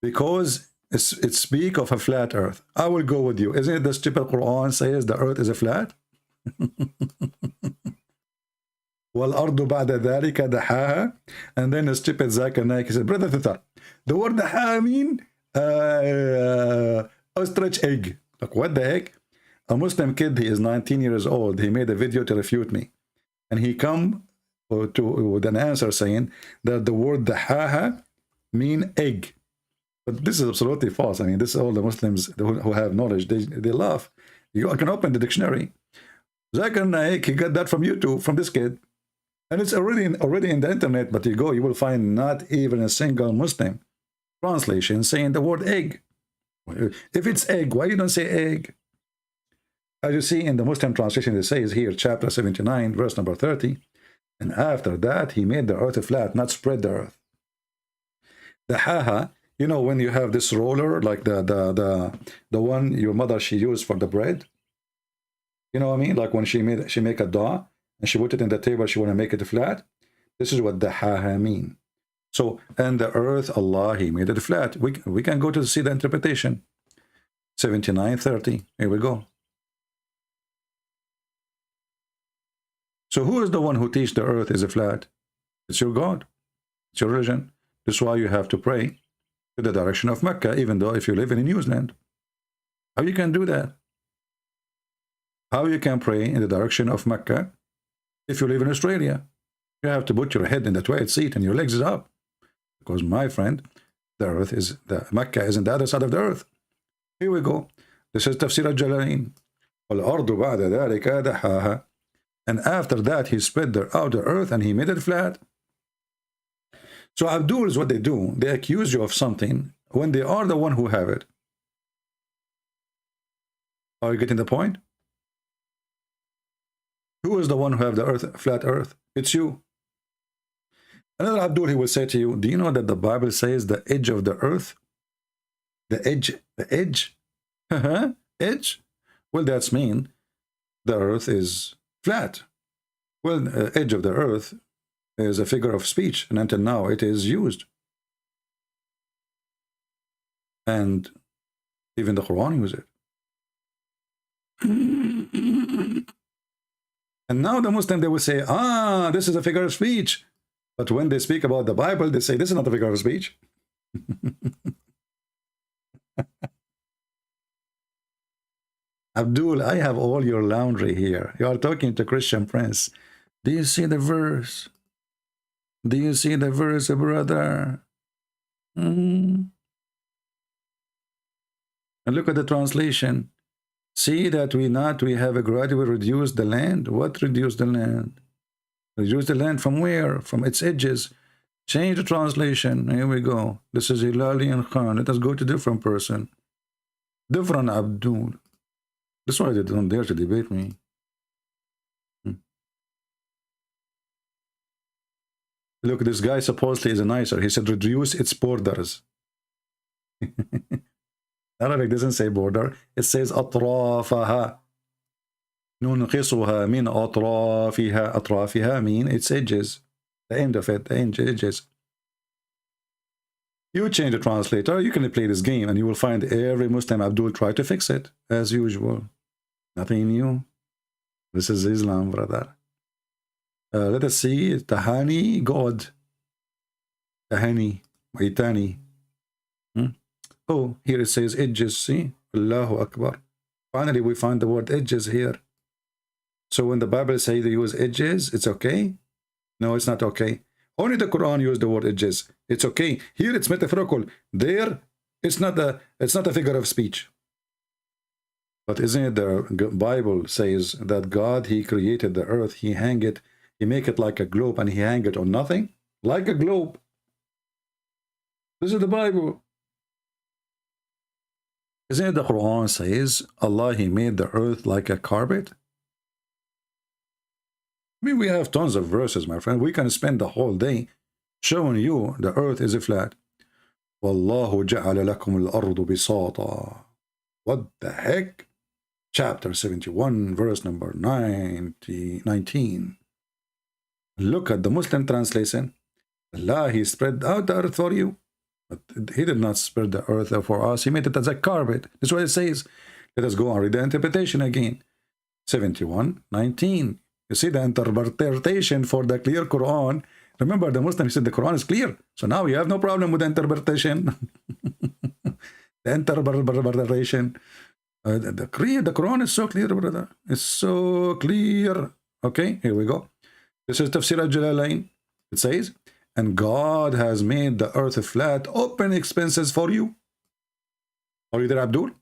because it speaks of a flat earth, I will go with you. Isn't it the stupid Quran says the earth is a flat? وَالْأَرْضُ بَعْدَ ذَلِكَ دَحَاهَا. And then the stupid Zakir Naik said, Brother Tatar, the word daha mean ostrich egg. Like, what the heck? A Muslim kid, he is 19 years old. He made a video to refute me. And he come with an answer saying that the word dahaha mean egg. But this is absolutely false. I mean, this is all the Muslims who have knowledge. They laugh. You can open the dictionary. Zakir Naik, he got that from YouTube, from this kid. And it's already in the internet, but you will find not even a single Muslim translation saying the word egg. If it's egg, why you don't say egg? As you see in the Muslim translation, it says here, chapter 79, verse number 30, and after that, he made the earth flat, not spread the earth. The haha, you know, when you have this roller, like the one your mother, she used for the bread, you know what I mean? Like when she make a dough, and she put it in the table, she want to make it flat. This is what the haha mean. So, and the earth, Allah, he made it flat. We can go to see the interpretation. 79:30. Here we go. So who is the one who teaches the earth is a flat? It's your God. It's your religion. That's why you have to pray to the direction of Mecca, even though if you live in New Zealand. How you can do that? How you can pray in the direction of Mecca if you live in Australia? You have to put your head in the toilet seat and your legs is up. Because, my friend, the earth is, the Mecca is on the other side of the earth. Here we go. This is Tafsir al-Jalalain. وَالْأَرْضُ بَعْدَ ذَلِكَ دَحَاهَا. And after that, he spread out the earth and he made it flat. So Abdul is what they do. They accuse you of something when they are the one who have it. Are you getting the point? Who is the one who have the earth, flat earth? It's you. Another Abdul, he will say to you, do you know that the Bible says the edge of the earth? The edge? Edge? Well, that's mean the earth is flat. Well, the edge of the earth is a figure of speech, and until now it is used. And even the Quran uses it. And now the Muslim, they will say, this is a figure of speech. But when they speak about the Bible, they say, this is not a figure of speech. Abdul, I have all your laundry here. You are talking to Christian Prince. Do you see the verse? Do you see the verse, brother? And look at the translation. See that we have a gradually reduced the land. What reduced the land? Reduce the land from where? From its edges. Change the translation. Here we go. This is Hilali and Khan. Let us go to different person. Different Abdul. That's why they don't dare to debate me. Look, this guy supposedly is a nicer. He said reduce its borders. Arabic doesn't say border. It says أطرافها. ننقصها من أطرافها. أطرافها mean its edges. The end of it, the edges. You change the translator, you can play this game and you will find every Muslim Abdul try to fix it, as usual. Nothing new. This is Islam, brother. Let us see. Tahani, God. Tahani, Maitani. Oh, here it says edges. See? Allahu Akbar. Finally, we find the word edges here. So when the Bible says they use edges, it's okay? No, it's not okay. Only the Quran used the word edges. It's okay. Here it's metaphorical. There, it's not a figure of speech. But isn't it the Bible says that God, he created the earth, he hang it, he make it like a globe and he hang it on nothing? Like a globe. This is the Bible. Isn't it the Quran says Allah, he made the earth like a carpet? I mean, we have tons of verses, my friend. We can spend the whole day showing you the earth is a flat. Wallahu ja'ala lakum al-ardu bisata. What the heck? Chapter 71, verse number 19. Look at the Muslim translation. Allah, he spread out the earth for you. But he did not spread the earth for us. He made it as a carpet. That's what it says. Let us go and read the interpretation again. 71:19. You see the interpretation for the clear Quran. Remember, the Muslim said the Quran is clear. So now you have no problem with the interpretation. The interpretation. The Quran is so clear, brother. It's so clear. Okay, here we go. This is Tafsir al-Jalalain. It says, and God has made the earth flat, open expenses for you. Are you there, Abdul?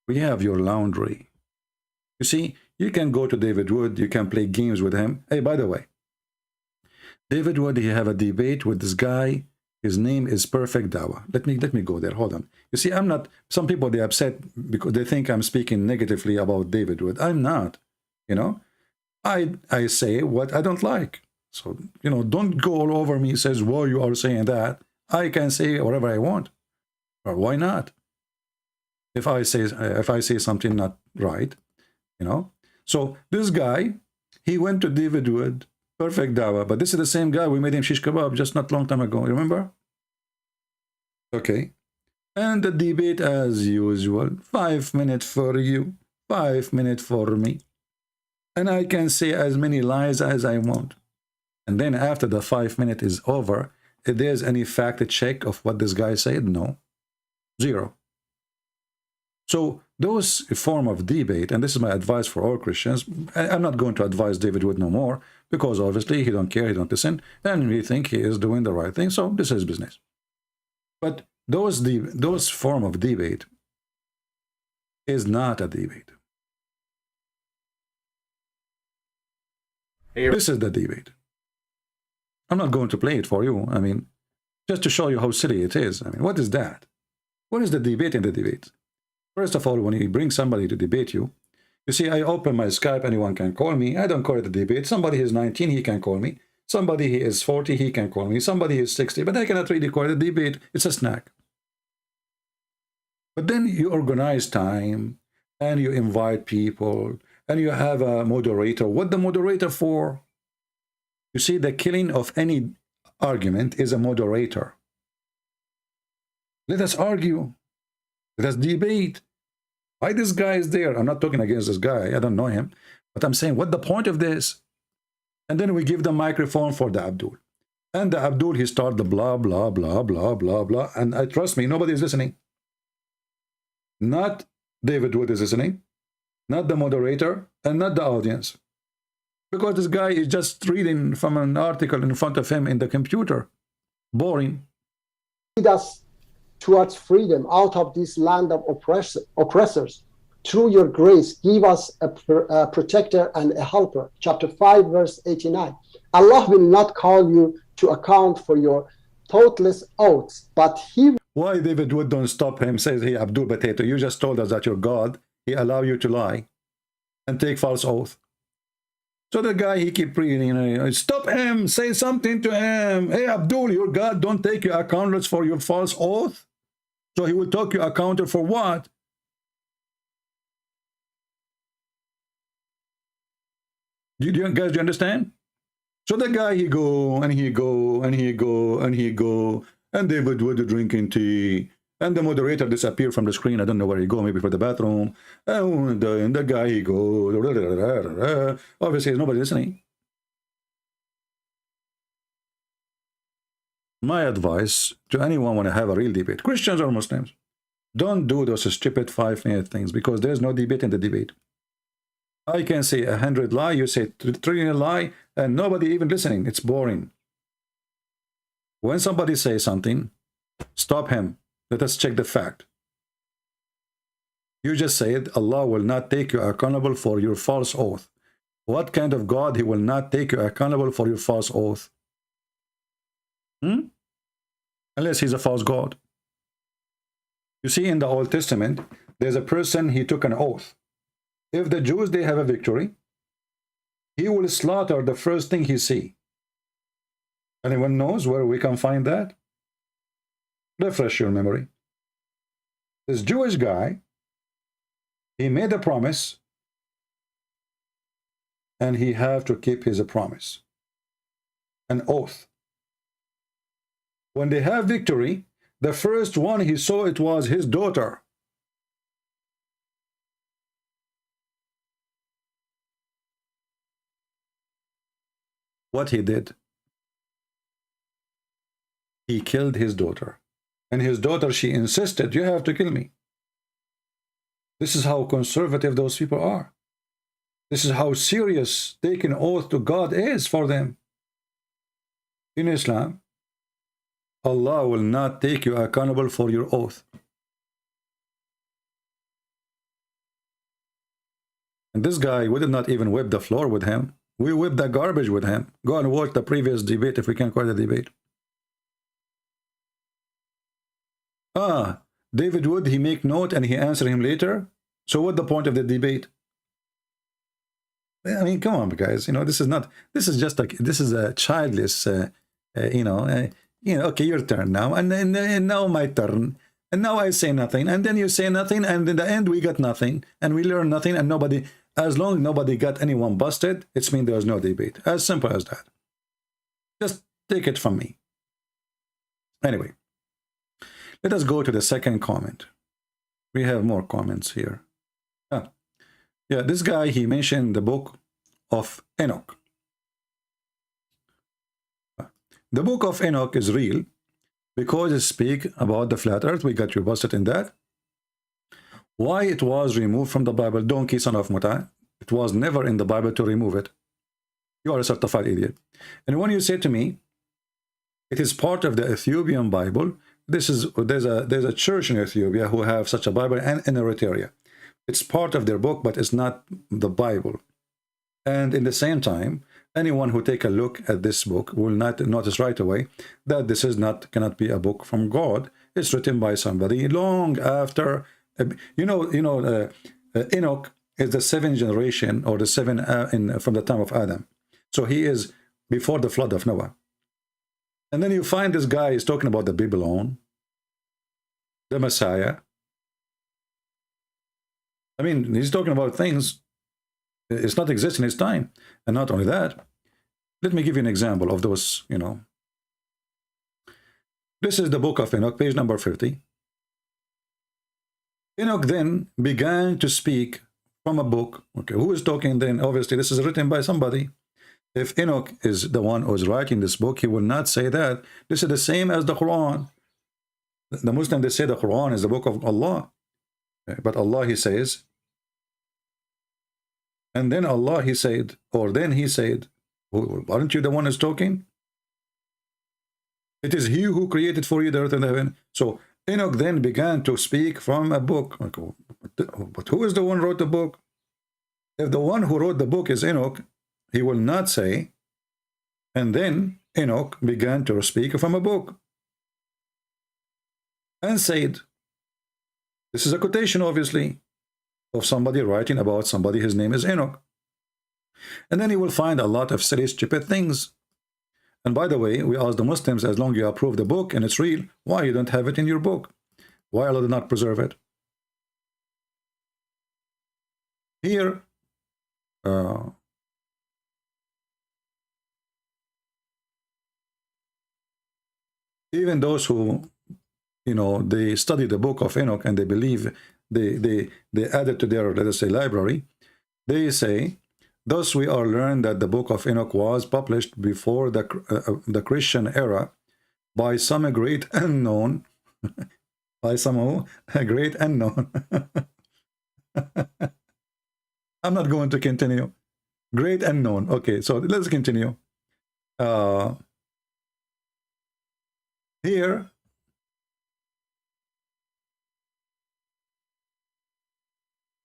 We have your laundry. You see, you can go to David Wood, you can play games with him. Hey, by the way, David Wood, he have a debate with this guy. His name is Perfect Dawa. Let me go there. Hold on. You see, I'm not. Some people, they upset because they think I'm speaking negatively about David Wood. I'm not. You know, I say what I don't like. So, you know, don't go all over me. Says, why you are saying that? I can say whatever I want. Or why not? If I say something not right, you know. So this guy, he went to David Wood, Perfect Dawa, but this is the same guy we made him shish kebab just not long time ago. Remember? Okay. And the debate as usual. 5 minutes for you, 5 minutes for me. And I can say as many lies as I want. And then after the 5 minutes is over, if there's any fact check of what this guy said, no. Zero. So those form of debate, and this is my advice for all Christians, I'm not going to advise David Wood no more, because obviously he don't care, he don't listen, and we think he is doing the right thing, so this is business. But those form of debate is not a debate. This is the debate. I'm not going to play it for you. I mean, just to show you how silly it is. I mean, what is that? What is the debate in the debate? First of all, when you bring somebody to debate you, you see, I open my Skype, anyone can call me. I don't call it a debate. Somebody is 19, he can call me. Somebody he is 40, he can call me. Somebody is 60, but I cannot really call it a debate. It's a snack. But then you organize time, and you invite people, and you have a moderator. What the moderator for? You see, the killing of any argument is a moderator. Let us argue. Let us debate. Why this guy is there? I'm not talking against this guy. I don't know him. But I'm saying, what the point of this? And then we give the microphone for the Abdul. And the Abdul, he start the blah, blah, blah, blah, blah, blah. And trust me, nobody is listening. Not David Wood is listening. Not the moderator. And not the audience. Because this guy is just reading from an article in front of him in the computer. Boring. Lead us towards freedom out of this land of oppressors. Through your grace, give us a protector and a helper. Chapter 5, verse 89. Allah will not call you to account for your thoughtless oaths, but He will. Why David Wood don't stop him, says, hey, Abdul Potato, you just told us that you're God. He allow you to lie and take false oath. So the guy, he keep reading, you know, stop him, say something to him. Hey, Abdul, your God don't take you accountants for your false oath. So he will take you accountant for what? Do you guys, do you understand? So the guy, he go, and he go, and he go, and he go, and David Wood drinking tea, and the moderator disappear from the screen. I don't know where he go, maybe for the bathroom. And the guy, he go, obviously there's nobody listening. My advice to anyone want to have a real debate, Christians or Muslims, don't do those stupid 5-minute things, because there's no debate in the debate. I can say 100 lie, you say 3 lie, and nobody even listening. It's boring. When somebody says something, stop him. Let us check the fact. You just said Allah will not take you accountable for your false oath. What kind of God? He will not take you accountable for your false oath? Unless he's a false God. You see, in the Old Testament, there's a person, he took an oath. If the Jews, they have a victory, he will slaughter the first thing he see. Anyone knows where we can find that? Refresh your memory. This Jewish guy, he made a promise, and he have to keep his promise. An oath. When they have victory, the first one he saw, it was his daughter. What he did? He killed his daughter. And his daughter, she insisted, you have to kill me. This is how conservative those people are. This is how serious taking oath to God is for them. In Islam, Allah will not take you accountable for your oath. And this guy, we did not even wipe the floor with him. We whipped the garbage with him. Go and watch the previous debate, if we can call it a debate. David Wood, he make note and he answer him later. So what the point of the debate? I mean, come on, guys. You know, this is just like, this is a childless, okay, your turn now. And now my turn. And now I say nothing. And then you say nothing. And in the end, we got nothing. And we learn nothing. And nobody, as long as nobody got anyone busted, it's mean there was no debate. As simple as that. Just take it from me. Anyway. Let us go to the second comment. We have more comments here. Yeah, this guy, he mentioned the book of Enoch. The book of Enoch is real because it speaks about the flat earth. We got you busted in that. Why it was removed from the Bible? Donkey, son of Muta. It was never in the Bible to remove it. You are a certified idiot. And when you say to me, it is part of the Ethiopian Bible, there's a church in Ethiopia who have such a Bible, and in Eritrea. It's part of their book, but it's not the Bible. And in the same time, anyone who take a look at this book will not notice right away that this is cannot be a book from God. It's written by somebody long after. Enoch is the seventh generation, or the seven from the time of Adam. So he is before the flood of Noah. And then you find this guy is talking about the Babylon, the Messiah. I mean, he's talking about things it's not exist in his time. And not only that, let me give you an example of those, This is the book of Enoch, page number 50. Enoch then began to speak from a book. Okay, who is talking then? Obviously, this is written by somebody. If Enoch is the one who is writing this book, he will not say that. This is the same as the Quran. The Muslims, they say the Quran is the book of Allah. But Allah, he says, and then Allah, he said, or then he said, aren't you the one who's talking? It is he who created for you the earth and the heaven. So Enoch then began to speak from a book. But who is the one who wrote the book? If the one who wrote the book is Enoch, he will not say, and then Enoch began to speak from a book and said, this is a quotation, obviously, of somebody writing about somebody. His name is Enoch. And then you will find a lot of silly, stupid things. And by the way, we ask the Muslims, as long as you approve the book and it's real, why you don't have it in your book? Why Allah did not preserve it? Here, even those who, they study the book of Enoch and they believe, they add it to their, let us say, library, they say, thus we are learned that the book of Enoch was published before the Christian era by some great unknown, by some great unknown. I'm not going to continue. Great unknown. Okay, so let's continue. Here,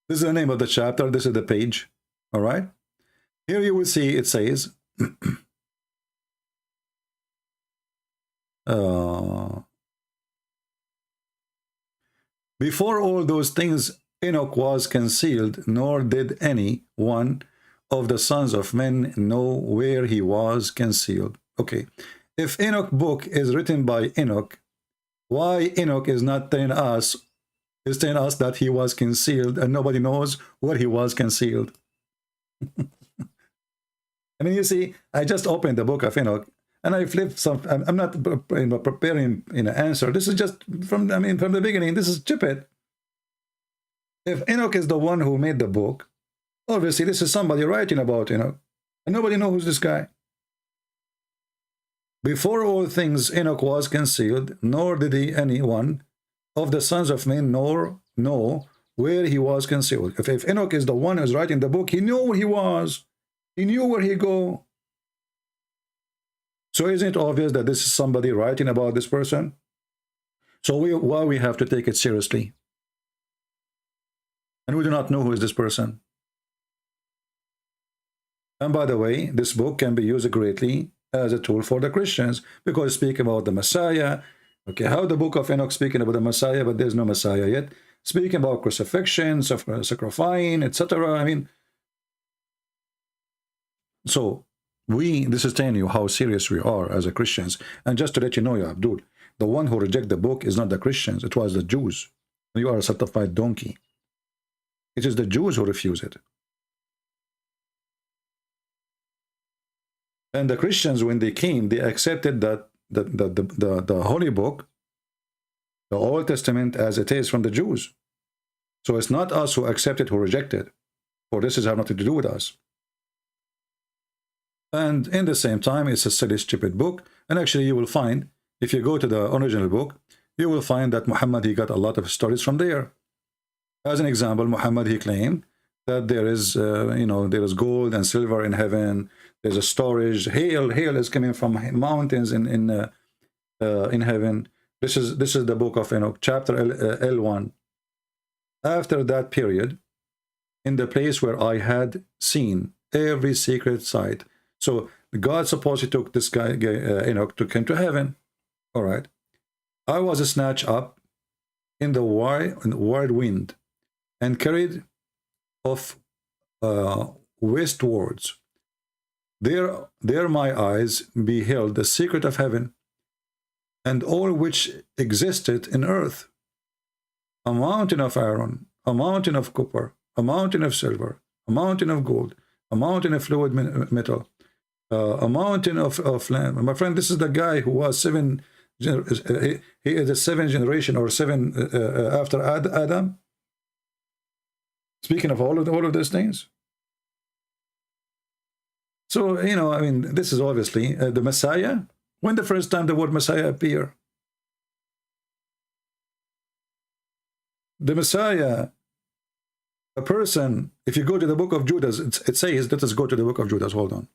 this is the name of the chapter. This is the page. All right. Here you will see it says, before all those things, Enoch was concealed, nor did any one of the sons of men know where he was concealed. Okay. If Enoch book is written by Enoch, why Enoch is not telling us, that he was concealed and nobody knows where he was concealed? I mean, you see, I just opened the book of Enoch and I flipped some. I'm not preparing an answer. This is just from the beginning. This is stupid. If Enoch is the one who made the book, obviously this is somebody writing about Enoch, and nobody knows who's this guy. Before all things, Enoch was concealed, nor did any one of the sons of men know where he was concealed. If Enoch is the one who's writing the book, he knew where he was. He knew where he go. So isn't it obvious that this is somebody writing about this person? So why we have to take it seriously? And we do not know who is this person. And by the way, this book can be used greatly as a tool for the Christians, because speak about the Messiah. Okay, how the book of Enoch speaking about the Messiah, but there's no Messiah yet. Speaking about crucifixion, sacrificing, etc. I mean, so this is telling you how serious we are as a Christians. And just to let you know, ya Abdul, the one who reject the book is not the Christians, it was the Jews. You are a certified donkey. It is the Jews who refuse it. And the Christians, when they came, they accepted that the Holy Book, the Old Testament as it is, from the Jews. So it's not us who accept it, who reject it. For this has nothing to do with us. And in the same time, it's a silly, stupid book. And actually, you will find, if you go to the original book, you will find that Muhammad, he got a lot of stories from there. As an example, Muhammad, he claimed that there is, there is gold and silver in heaven. There's a storage. Hail is coming from mountains in heaven. This is the book of Enoch, chapter L1. After that period, in the place where I had seen every secret sight. So God supposedly took this guy, Enoch, took him to heaven. All right. I was snatched up in the wide wind and carried off westwards. There my eyes beheld the secret of heaven and all which existed in earth. A mountain of iron, a mountain of copper, a mountain of silver, a mountain of gold, a mountain of fluid metal, a mountain of land. My friend, this is the guy who was he is the seventh generation or seven after Adam. Speaking of all of those things. So, I mean, this is obviously the Messiah. When the first time the word Messiah appeared? The Messiah, a person, if you go to the book of Judas, it says, let us go to the book of Judas, hold on.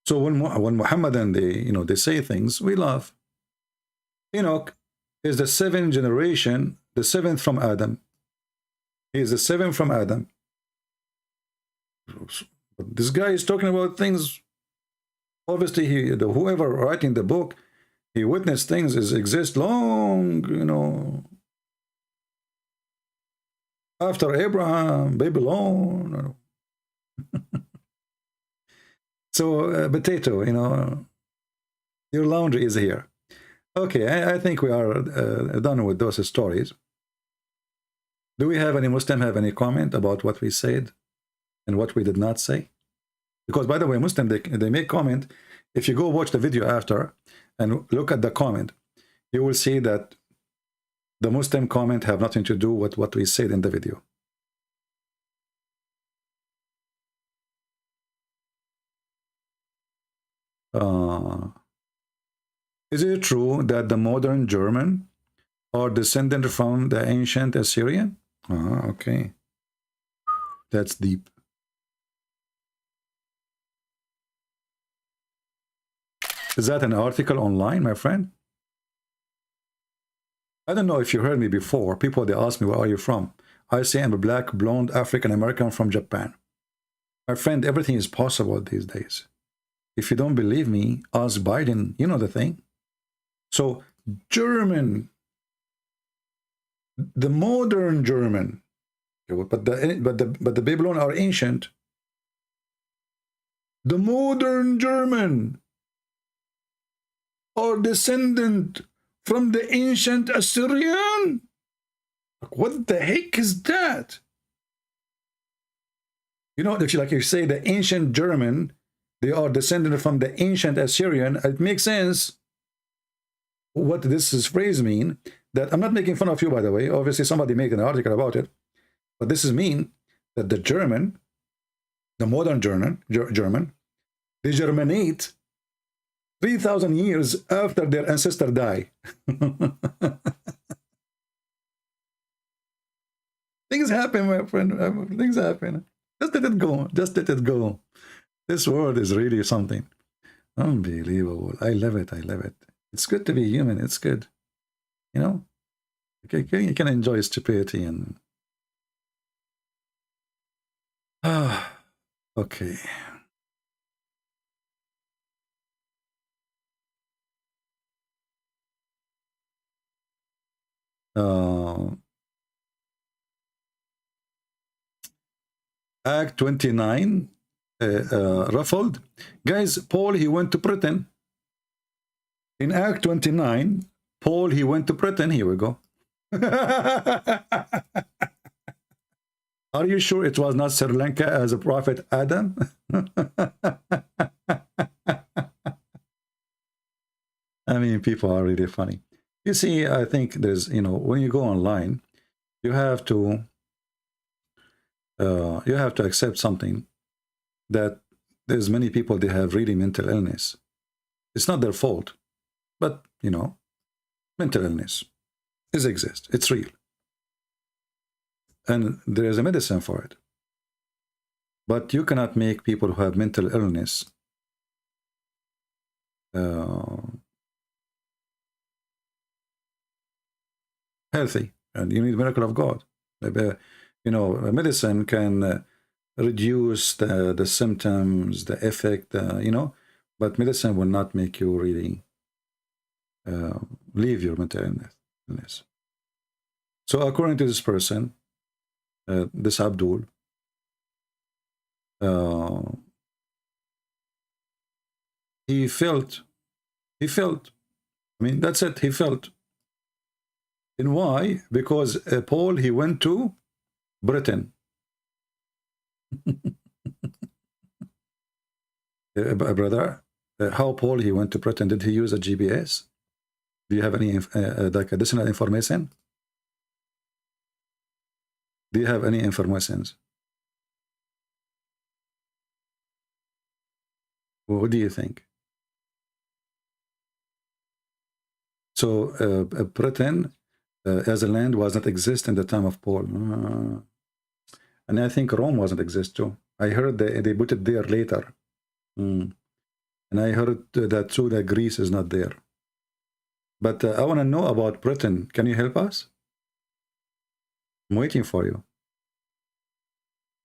So when Muhammad and they say things, we laugh. Enoch is the seventh generation, the seventh from Adam. He is the seventh from Adam. This guy is talking about things. Obviously, whoever writing the book, he witnessed things that exist long, after Abraham, Babylon. So, potato, your laundry is here. Okay, I think we are done with those stories. Do we have any Muslim have any comment about what we said and what we did not say? Because, by the way, Muslim, they make comment. If you go watch the video after and look at the comment, you will see that the Muslim comment have nothing to do with what we said in the video. Is it true that the modern German are descendant from the ancient Assyrian? Okay. That's deep. Is that an article online, my friend? I don't know if you heard me before. People, they ask me, where are you from? I say I'm a black, blonde, African-American from Japan. My friend, everything is possible these days. If you don't believe me, ask Biden. You know the thing. So, German, the modern German, but the Babylon are ancient. The modern German are descendant from the ancient Assyrian. What the heck is that? If you say the ancient German, they are descendant from the ancient Assyrian, it makes sense. What this phrase mean, that I'm not making fun of you, by the way. Obviously, somebody made an article about it. But this is mean that the German, the modern German, they germinate 3,000 years after their ancestor die. Things happen, my friend. Things happen. Just let it go. Just let it go. This world is really something. Unbelievable. I love it. I love it. It's good to be human. It's good. You can enjoy stupidity and... okay. Act 29 ruffled. Guys, Paul, he went to Britain. In Act 29, Paul, he went to Britain. Here we go. Are you sure it was not Sri Lanka as a prophet Adam? I mean, people are really funny. You see, I think there's, you know, when you go online, you have to accept something, that there's many people, they have really mental illness. It's not their fault, but, you know, mental illness exists. It's real. And there is a medicine for it. But you cannot make people who have mental illness healthy. And you need the miracle of God. You know, a medicine can reduce the symptoms, the effect, you know, but medicine will not make you really leave your mental illness. So according to this person, this Abdul, he felt, I mean, that's it, he felt. And why? Because Paul, he went to Britain. Brother, how Paul, he went to Britain? Did he use a GPS? Do you have any like additional information? Do you have any informations? What do you think? So Britain as a land was not exist in the time of Paul. And I think Rome wasn't exist too. I heard they put it there later. And I heard that too, that Greece is not there. But I want to know about Britain. Can you help us? I'm waiting for you,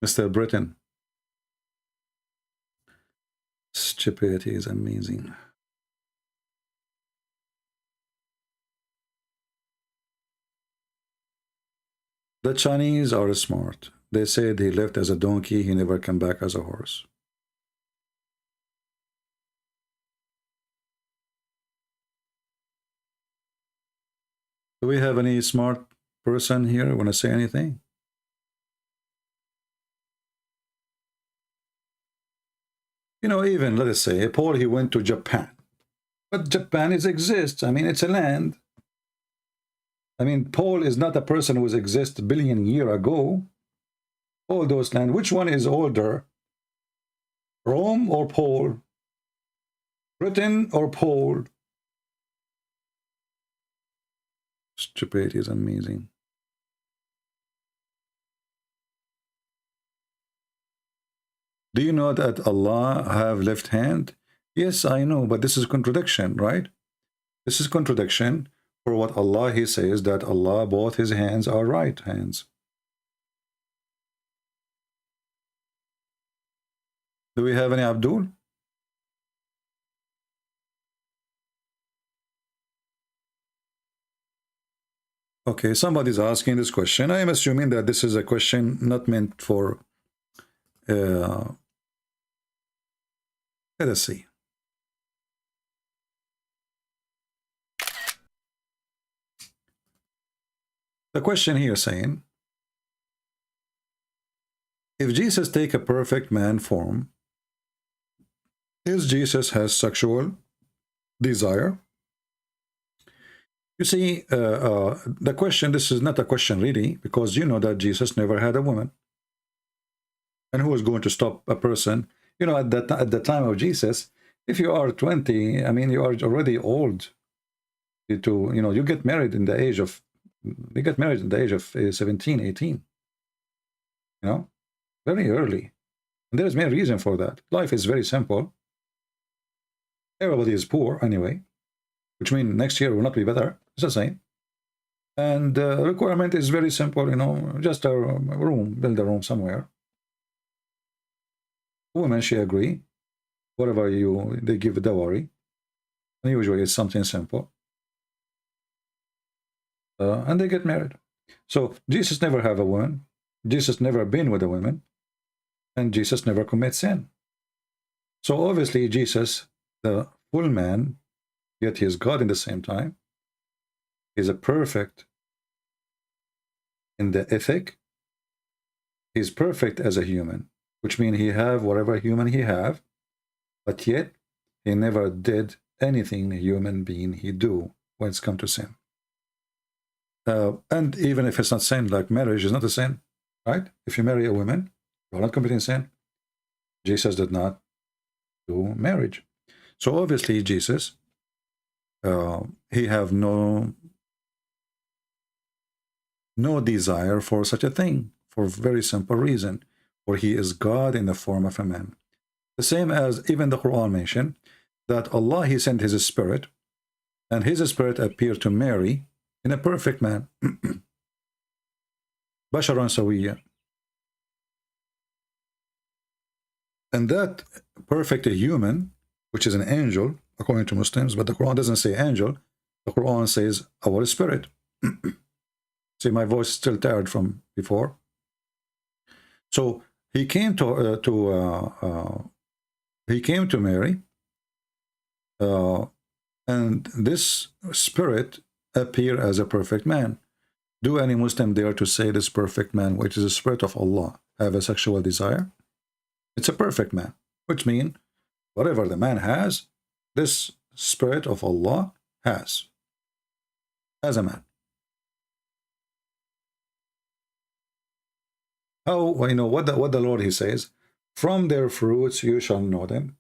Mr. Britain. Stupidity is amazing. The Chinese are smart. They said he left as a donkey, he never came back as a horse. Do we have any smart person here want to say anything? You know, even, let us say, Paul, he went to Japan. But Japan exists. I mean, it's a land. I mean, Paul is not a person who exists a billion years ago. All those lands. Which one is older? Rome or Paul? Britain or Paul? Stupidity is amazing. Do you know that Allah have left hand? Yes, I know, but this is contradiction, right? This is contradiction for what Allah, he says that Allah, both his hands are right hands. Do we have any Abdul? Okay, somebody's asking this question. I am assuming that this is a question not meant for let us see. The question here saying, if Jesus take a perfect man form, is Jesus has sexual desire? You see, the question, this is not a question really, because you know that Jesus never had a woman. And who is going to stop a person? You know, at the time of Jesus, if you are 20, I mean, you are already old. You know, you get married in the age of, 17, 18. You know, very early. And there's many reason for that. Life is very simple. Everybody is poor anyway, which means next year will not be better. It's the same. And the requirement is very simple, you know, just a room, build a room somewhere. Women, she agree. Whatever they give a dowry. And usually it's something simple. And they get married. So Jesus never have a woman. Jesus never been with a woman. And Jesus never commits sin. So obviously Jesus, the full man, yet he is God in the same time, is a perfect in the ethic. He's perfect as a human, which means he have whatever human he have, but yet he never did anything a human being he do when it's come to sin. And even if it's not sin, like marriage is not a sin, right? If you marry a woman, you're not committing sin. Jesus did not do marriage. So obviously Jesus, he have no desire for such a thing, for a very simple reason, for he is God in the form of a man. The same as even the Quran mentioned that Allah, he sent his spirit, and his spirit appeared to Mary in a perfect man. Basharan Sawiya. And that perfect human, which is an angel, according to Muslims, but the Quran doesn't say angel, the Quran says our spirit. See, my voice is still tired from before. So he came to Mary, and this spirit appeared as a perfect man. Do any Muslim dare to say this perfect man, which is the spirit of Allah, have a sexual desire? It's a perfect man, which means whatever the man has, this spirit of Allah has as a man. How, well, you know what the Lord, he says, from their fruits you shall know them.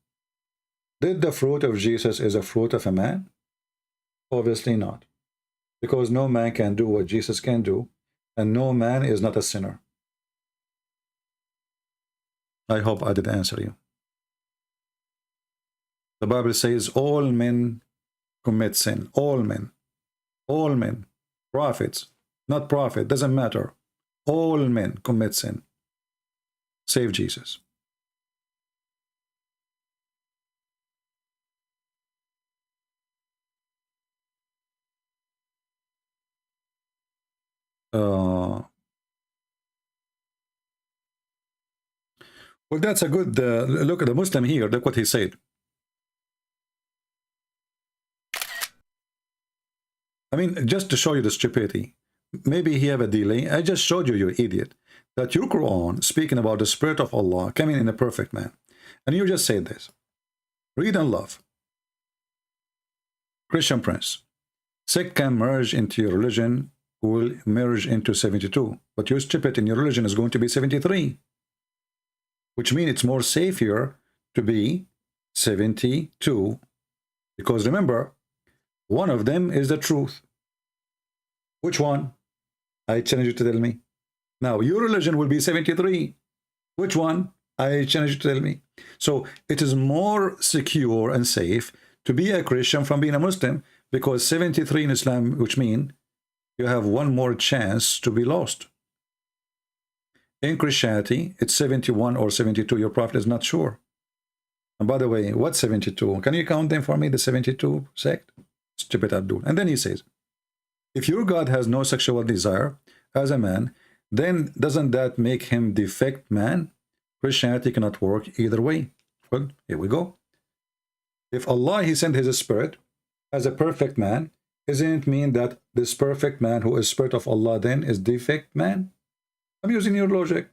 Did the fruit of Jesus is a fruit of a man? Obviously not, because no man can do what Jesus can do, and no man is not a sinner. I hope I did answer you. The Bible says all men commit sin. All men, prophets, not prophet, doesn't matter. All men commit sin, save Jesus. Well, that's a good look at the Muslim here. Look what he said. I mean, just to show you the stupidity. Maybe he have a delay. I just showed you, you idiot, that your Quran speaking about the spirit of Allah coming in a perfect man. And you just said this. Read and love. Christian Prince. Sect can merge into your religion, will merge into 72. But your stupid in your religion is going to be 73. Which means it's more safer to be 72. Because remember, one of them is the truth. Which one? I challenge you to tell me. Now, your religion will be 73. Which one? I challenge you to tell me. So, it is more secure and safe to be a Christian from being a Muslim, because 73 in Islam, which means you have one more chance to be lost. In Christianity, it's 71 or 72. Your prophet is not sure. And by the way, what's 72? Can you count them for me, the 72 sect? Stupid Abdul. And then he says, if your God has no sexual desire as a man, then doesn't that make him defect man? Christianity cannot work either way. Well, here we go. If Allah, he sent his spirit as a perfect man, doesn't it mean that this perfect man who is spirit of Allah then is defect man? I'm using your logic.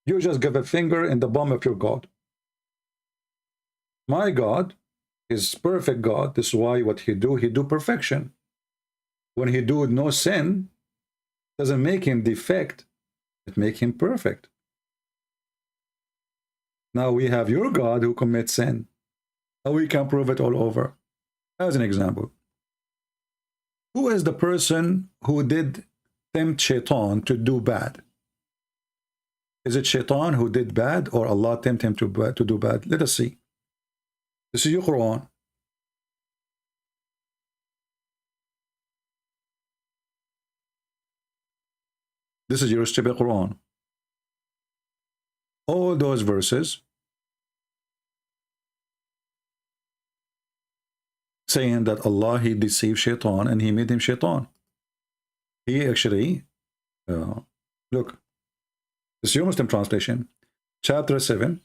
You just give a finger in the bum of your God. My God is perfect God. This is why what he do perfection. When he do no sin, doesn't make him defect, it make him perfect. Now we have your God who commits sin. Now we can prove it all over. As an example, who is the person who did tempt Shaitan to do bad? Is it Shaitan who did bad, or Allah tempt him to do bad? Let us see. This is your Quran. This is your stupid Quran. All those verses saying that Allah, he deceived Shaitan and he made him Shaitan. He actually, look, this is your Muslim translation, chapter 7,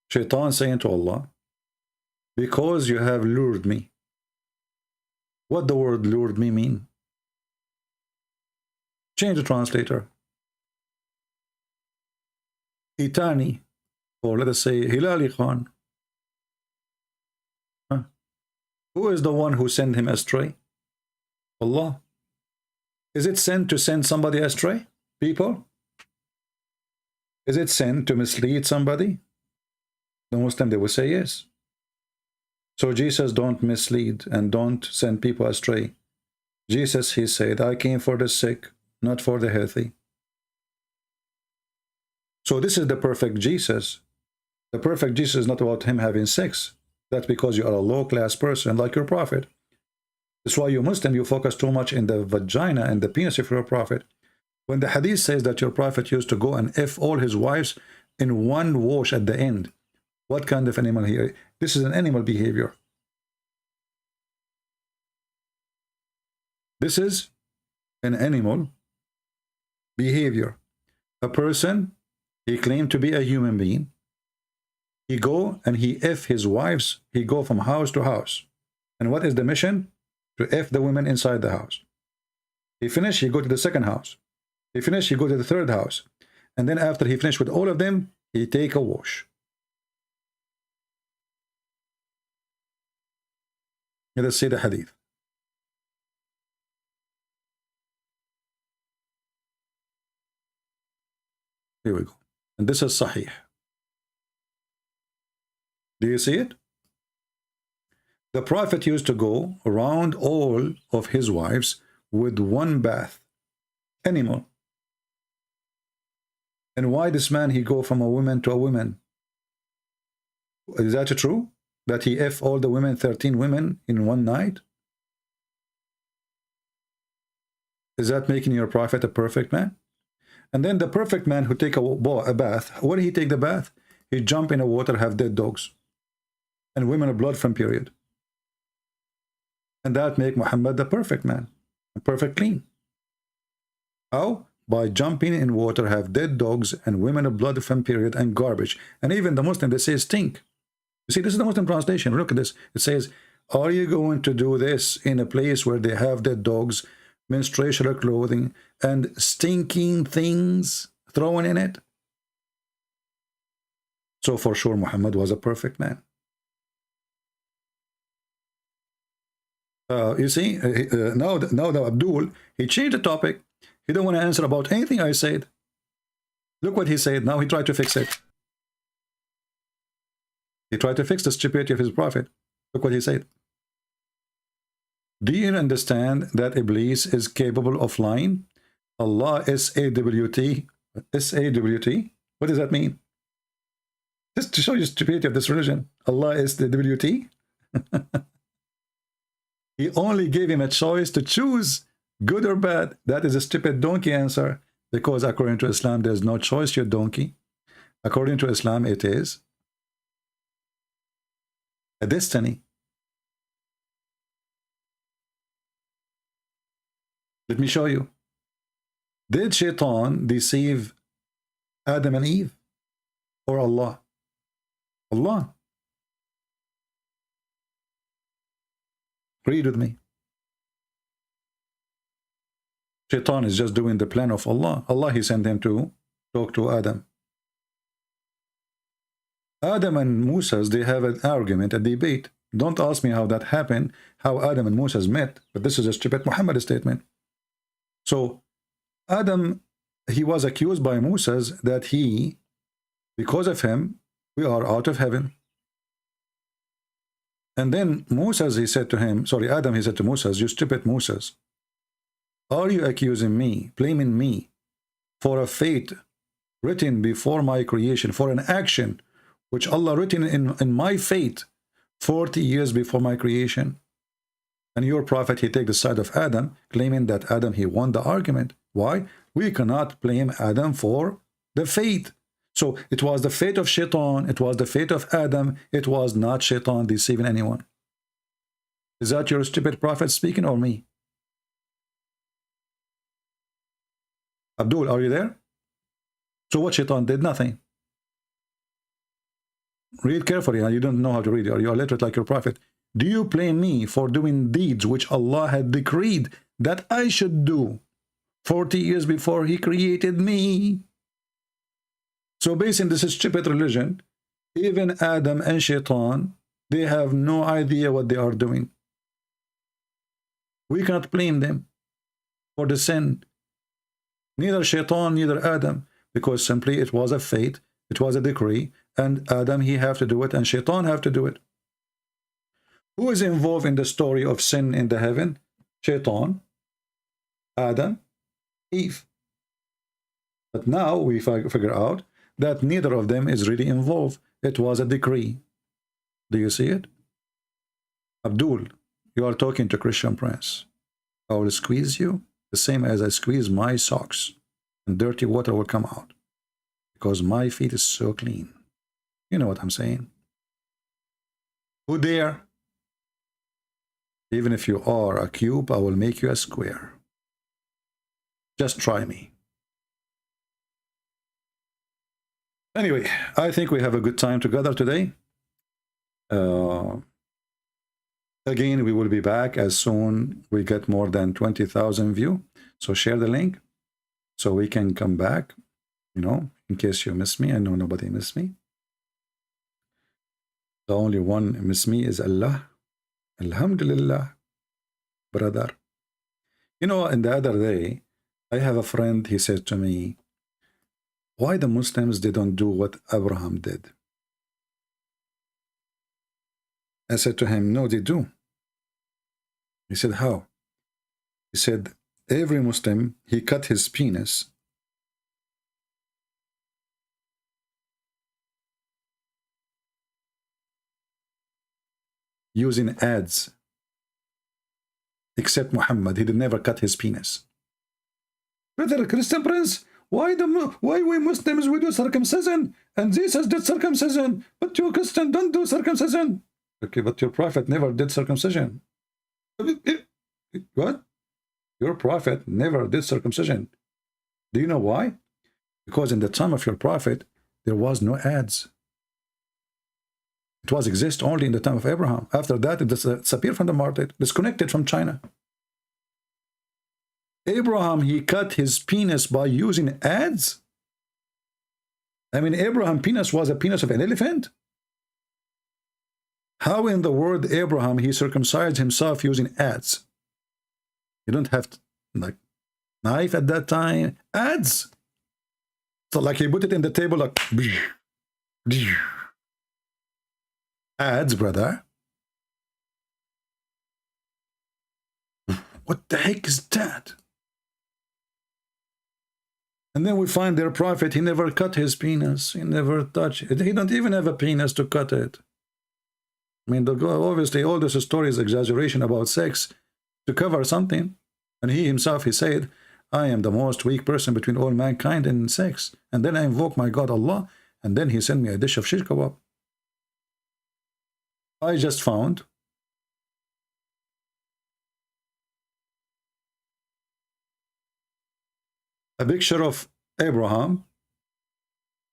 Shaitan saying to Allah, because you have lured me. What the word lured me mean? Change the translator. Itani, or let us say Hilali Khan. Who is the one who sent him astray? Allah. Is it sin to send somebody astray? People? Is it sin to mislead somebody? The Muslim, they will say yes. So Jesus don't mislead and don't send people astray. Jesus, he said, I came for the sick, not for the healthy. So this is the perfect Jesus. The perfect Jesus is not about him having sex. That's because you are a low-class person like your prophet. That's why you Muslim, you focus too much in the vagina and the penis of your prophet. When the hadith says that your prophet used to go and F all his wives in one wash at the end, what kind of animal here? This is an animal behavior. This is an animal behavior. A person, he claimed to be a human being. He go and he F his wives. He go from house to house. And what is the mission? To F the women inside the house. He finish, he go to the second house. He finish, he go to the third house. And then after he finish with all of them, he take a wash. Let us see the hadith. Here we go. And this is Sahih. Do you see it? The Prophet used to go around all of his wives with one bath. Animal. And why this man, he go from a woman to a woman? Is that true? That he F all the women, 13 women in one night? Is that making your Prophet a perfect man? And then the perfect man who take a bath, when he take the bath, he jump in the water, have dead dogs. And women of blood from period. And that make Muhammad the perfect man. A perfect clean. How? By jumping in water, have dead dogs and women of blood from period and garbage. And even the Muslim, they say stink. You see, this is the Muslim translation. Look at this. It says, are you going to do this in a place where they have dead dogs, menstrual clothing, and stinking things thrown in it? So for sure, Muhammad was a perfect man. You see, now the Abdul, he changed the topic. He don't want to answer about anything I said. Look what he said. Now he tried to fix it. He tried to fix the stupidity of his prophet. Look what he said. Do you understand that Iblis is capable of lying? Allah S-A-W-T. S-A-W-T? What does that mean? Just to show you the stupidity of this religion. Allah S-A-W-T? He only gave him a choice to choose good or bad. That is a stupid donkey answer, because according to Islam, there's no choice, you donkey. According to Islam, it is a destiny. Let me show you. Did Shaitan deceive Adam and Eve or Allah? Allah. Read with me. Shaitan is just doing the plan of Allah. Allah, he sent him to talk to Adam. Adam and Moses, they have an argument, a debate. Don't ask me how that happened, how Adam and Moses met, but this is a stupid Muhammad statement. So Adam, he was accused by Moses that he, because of him, we are out of heaven. And then Moses, he said to him, sorry, Adam, he said to Moses, you stupid Moses, are you accusing me, blaming me for a fate written before my creation, for an action which Allah written in my fate 40 years before my creation? And your prophet, he take the side of Adam, claiming that Adam, he won the argument. Why? We cannot blame Adam for the fate. So it was the fate of Shaitan, it was the fate of Adam, it was not Shaitan deceiving anyone. Is that your stupid prophet speaking or me? Abdul, are you there? So what Shaitan did? Nothing. Read carefully. You don't know how to read. Are you illiterate like your prophet? Do you blame me for doing deeds which Allah had decreed that I should do 40 years before he created me? So based on this stupid religion, even Adam and Shaitan, they have no idea what they are doing. We cannot blame them for the sin. Neither Shaitan, neither Adam, because simply it was a fate, it was a decree, and Adam, he have to do it, and Shaitan have to do it. Who is involved in the story of sin in the heaven? Shaitan, Adam, Eve. But now we figure out that neither of them is really involved. It was a decree. Do you see it? Abdul, you are talking to Christian Prince. I will squeeze you the same as I squeeze my socks, and dirty water will come out because my feet is so clean. You know what I'm saying? Who dare? Even if you are a cube, I will make you a square. Just try me. Anyway, I think we have a good time together today. Again, we will be back as soon we get more than 20,000 views. So share the link so we can come back, you know, in case you miss me. I know nobody miss me. The only one miss me is Allah. Alhamdulillah, brother. You know, and the other day, I have a friend, he said to me, why the Muslims, they don't do what Abraham did? I said to him, no, they do. He said, how? He said, every Muslim, he cut his penis using ads, except Muhammad. He did never cut his penis. Brother Christian Prince, why we Muslims, we do circumcision, and Jesus did circumcision, but you Christian don't do circumcision? Okay, but your prophet never did circumcision. What? Your prophet never did circumcision. Do you know why? Because in the time of your prophet, there was no ads. It was exist only in the time of Abraham. After that, it disappeared from the market, disconnected from China. Abraham, he cut his penis by using ads. I mean, Abraham's penis was a penis of an elephant. How in the world Abraham, he circumcised himself using ads? You don't have to, like, knife at that time. Ads. So like he put it in the table like ads, brother. What the heck is that? And then we find their prophet, he never cut his penis. He never touched it. He don't even have a penis to cut it. I mean, obviously, all this story is exaggeration about sex to cover something. And he himself, he said, I am the most weak person between all mankind in sex. And then I invoke my God Allah, and then he sent me a dish of shish kebab. I just found a picture of Abraham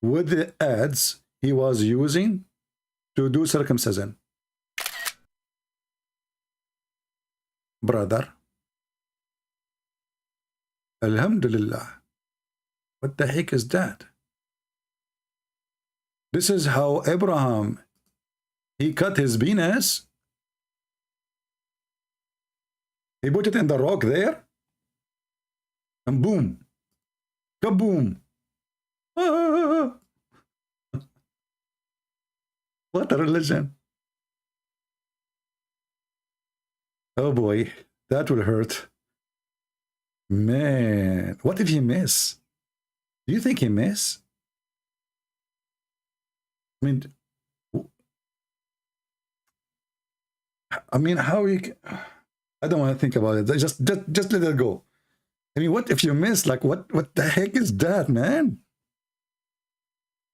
with the ads he was using to do circumcision. Brother, Alhamdulillah, what the heck is that? This is how Abraham, he cut his penis. He put it in the rock there, and boom, kaboom. Ah. What a religion. Oh boy, that will hurt. Man, what did he miss? Do you think he missed? I mean, how he... I don't want to think about it. Just let it go. I mean, what if you miss? Like, what the heck is that, man?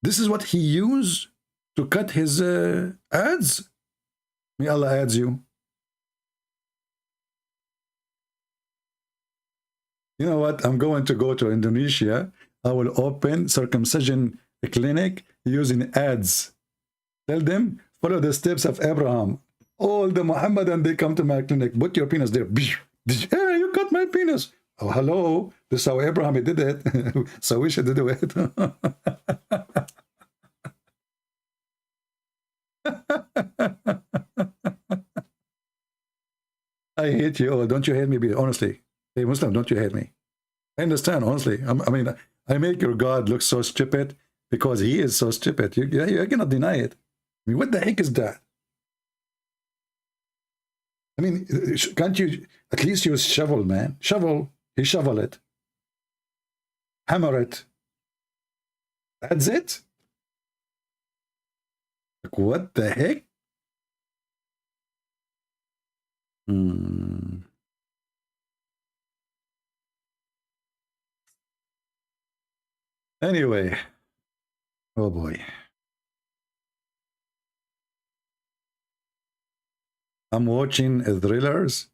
This is what he used to cut his ads? May Allah ads you. You know what? I'm going to go to Indonesia. I will open circumcision clinic using ads. Tell them, follow the steps of Abraham. All the Muhammadan, they come to my clinic. Put your penis there. Hey, you cut my penis. Oh, hello. This is how Abraham did it. So we should do it. I hate you all. Don't you hate me? Honestly. Hey, Muslim, don't you hate me? I understand, honestly. I mean, I make your God look so stupid because he is so stupid. You cannot deny it. I mean, what the heck is that? I mean, can't you at least use shovel, man? Shovel, he shovel it. Hammer it. That's it? Like, what the heck? Anyway, oh boy. I'm watching thrillers.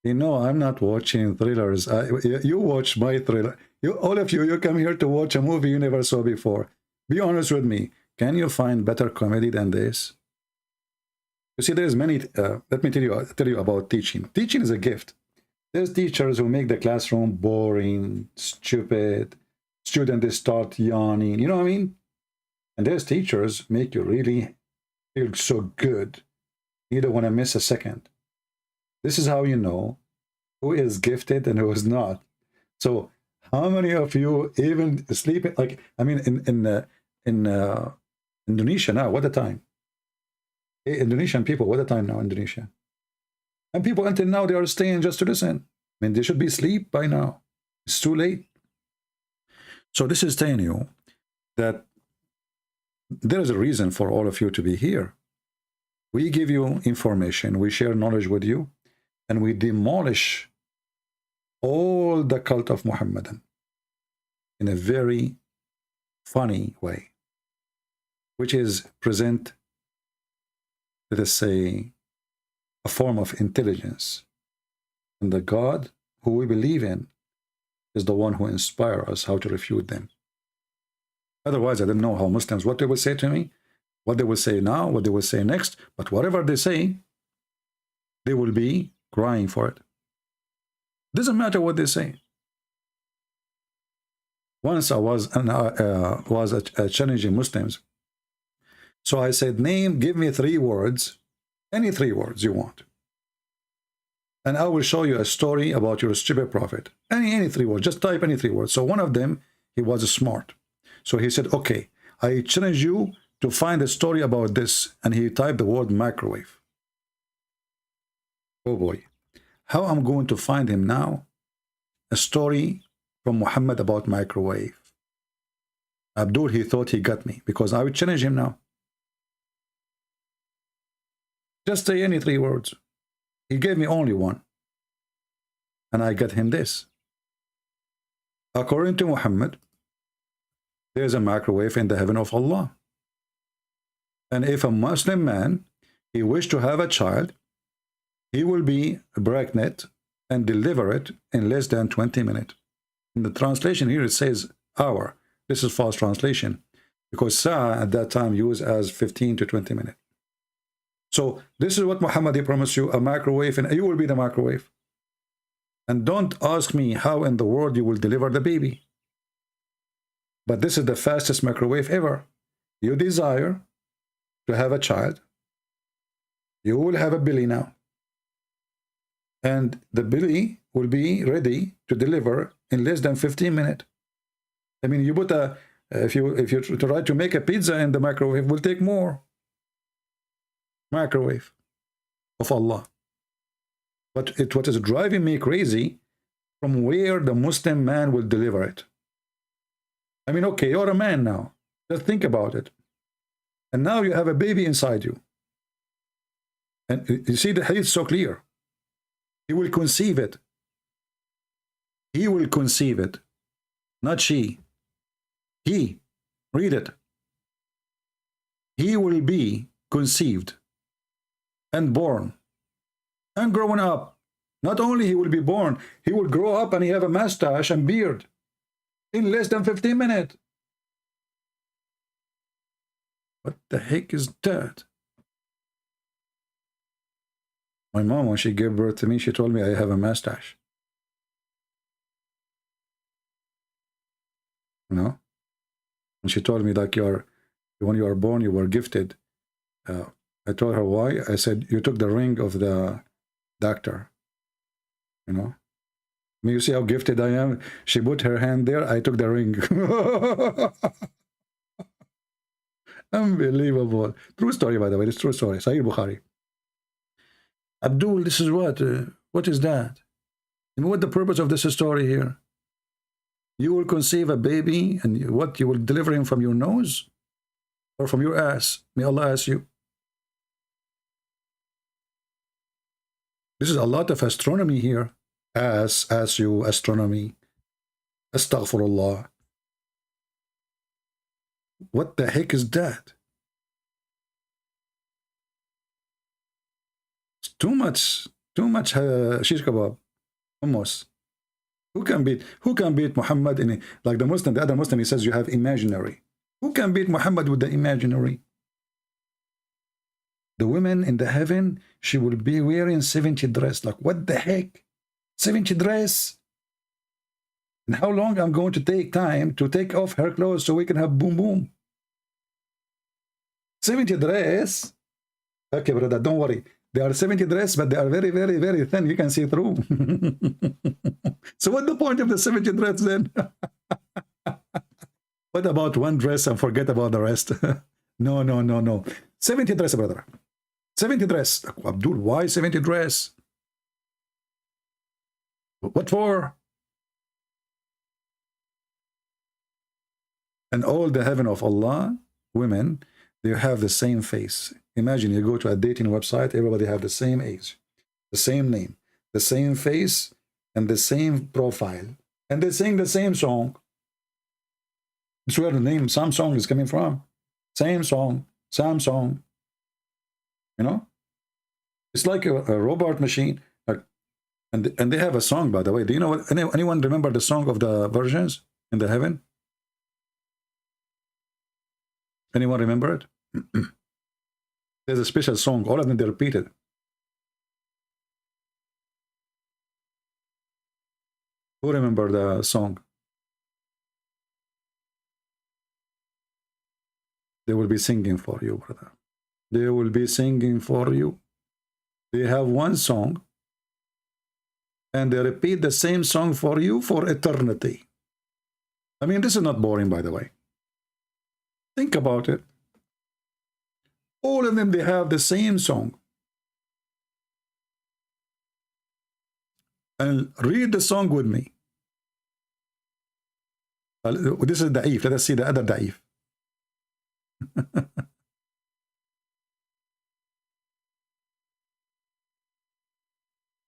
You know, I'm not watching thrillers. You watch my thriller. All of you, you come here to watch a movie you never saw before. Be honest with me. Can you find better comedy than this? You see, there's many. Let me tell you about teaching. Teaching is a gift. There's teachers who make the classroom boring, stupid. Students start yawning. You know what I mean? And there's teachers make you really feel so good. You don't want to miss a second. This is how you know who is gifted and who is not. So, how many of you even sleeping? Like, I mean, in Indonesia now, what a time! Hey, Indonesian people, what a time now, Indonesia. And people until now they are staying just to listen. I mean, they should be asleep by now. It's too late. So this is telling you that there is a reason for all of you to be here. We give you information, we share knowledge with you, and we demolish all the cult of Muhammadan in a very funny way, which is present, let us say, a form of intelligence. And the God who we believe in is the one who inspires us how to refute them. Otherwise, I don't know how Muslims, what they will say to me, what they will say now, what they will say next, but whatever they say, they will be crying for it. Doesn't matter what they say. Once I was challenging Muslims. So I said, give me 3 words, any 3 words you want. And I will show you a story about your stupid prophet. Any 3 words, just type any 3 words. So one of them, he was smart. So he said, okay, I challenge you to find a story about this. And he typed the word microwave. Oh boy. How I'm going to find him now? A story from Muhammad about microwave. Abdul, he thought he got me because I would challenge him now. Just say any 3 words. He gave me only one. And I got him this. According to Muhammad, there's a microwave in the heaven of Allah. And if a Muslim man, he wished to have a child, he will be pregnant and deliver it in less than 20 minutes. In the translation here, it says hour. This is false translation because sa'a at that time used as 15 to 20 minutes. So this is what Muhammad promised you, a microwave, and you will be the microwave. And don't ask me how in the world you will deliver the baby. But this is the fastest microwave ever. You desire to have a child. You will have a belly now. And the belly will be ready to deliver in less than 15 minutes. I mean, you put if you try to make a pizza in the microwave, it will take more. Microwave of Allah. But what is driving me crazy, from where the Muslim man will deliver it. I mean, okay, you're a man now. Just think about it. And now you have a baby inside you. And you see the hadith so clear. He will conceive it. He will conceive it. Not she. He. Read it. He will be conceived and born and growing up. Not only he will be born, he will grow up and he have a mustache and beard in less than 15 minutes. What the heck is that? My mom, when she gave birth to me, she told me I have a mustache. You know? And she told me, like, when you are born, you were gifted. I told her why. I said, you took the ring of the doctor. You know? mean, you see how gifted I am? She put her hand there, I took the ring. Unbelievable. True story, by the way. It's true story. Sahih Bukhari. Abdul, this is what? What is that? I mean, what the purpose of this story here? You will conceive a baby, and what? You will deliver him from your nose? Or from your ass? May Allah ask you. This is a lot of astronomy here. Ask you, astronomy. Astaghfirullah. What the heck is that? It's too much shish kebab. Almost. Who can beat Muhammad in like the Muslim, the other Muslim, he says you have imaginary. Who can beat Muhammad with the imaginary? The women in the heaven, she will be wearing 70 dress. Like, what the heck? 70 dress? And how long I'm going to take time to take off her clothes so we can have boom boom? 70 dress? Okay, brother, don't worry. They are 70 dress, but they are very, very, very thin. You can see through. So what's the point of the 70 dress then? What about one dress and forget about the rest? No, no, no, no. 70 dress, brother. 70 dress. Abdul, why 70 dress? What for? And all the heaven of Allah, women, they have the same face. Imagine you go to a dating website, everybody have the same age, the same name, the same face, and the same profile. And they sing the same song. That's where the name Samsung is coming from. Same song, Samsung. You know? It's like a robot machine. And they have a song, by the way. Do you know what? Anyone remember the song of the virgins in the heaven? Anyone remember it? There's a special song. All of them, they repeated. Who remember the song? They will be singing for you, brother. They will be singing for you. They have one song, and they repeat the same song for you for eternity. I mean, this is not boring, by the way. Think about it. All of them, they have the same song. And read the song with me. This is Da'if. Let us see the other Da'if.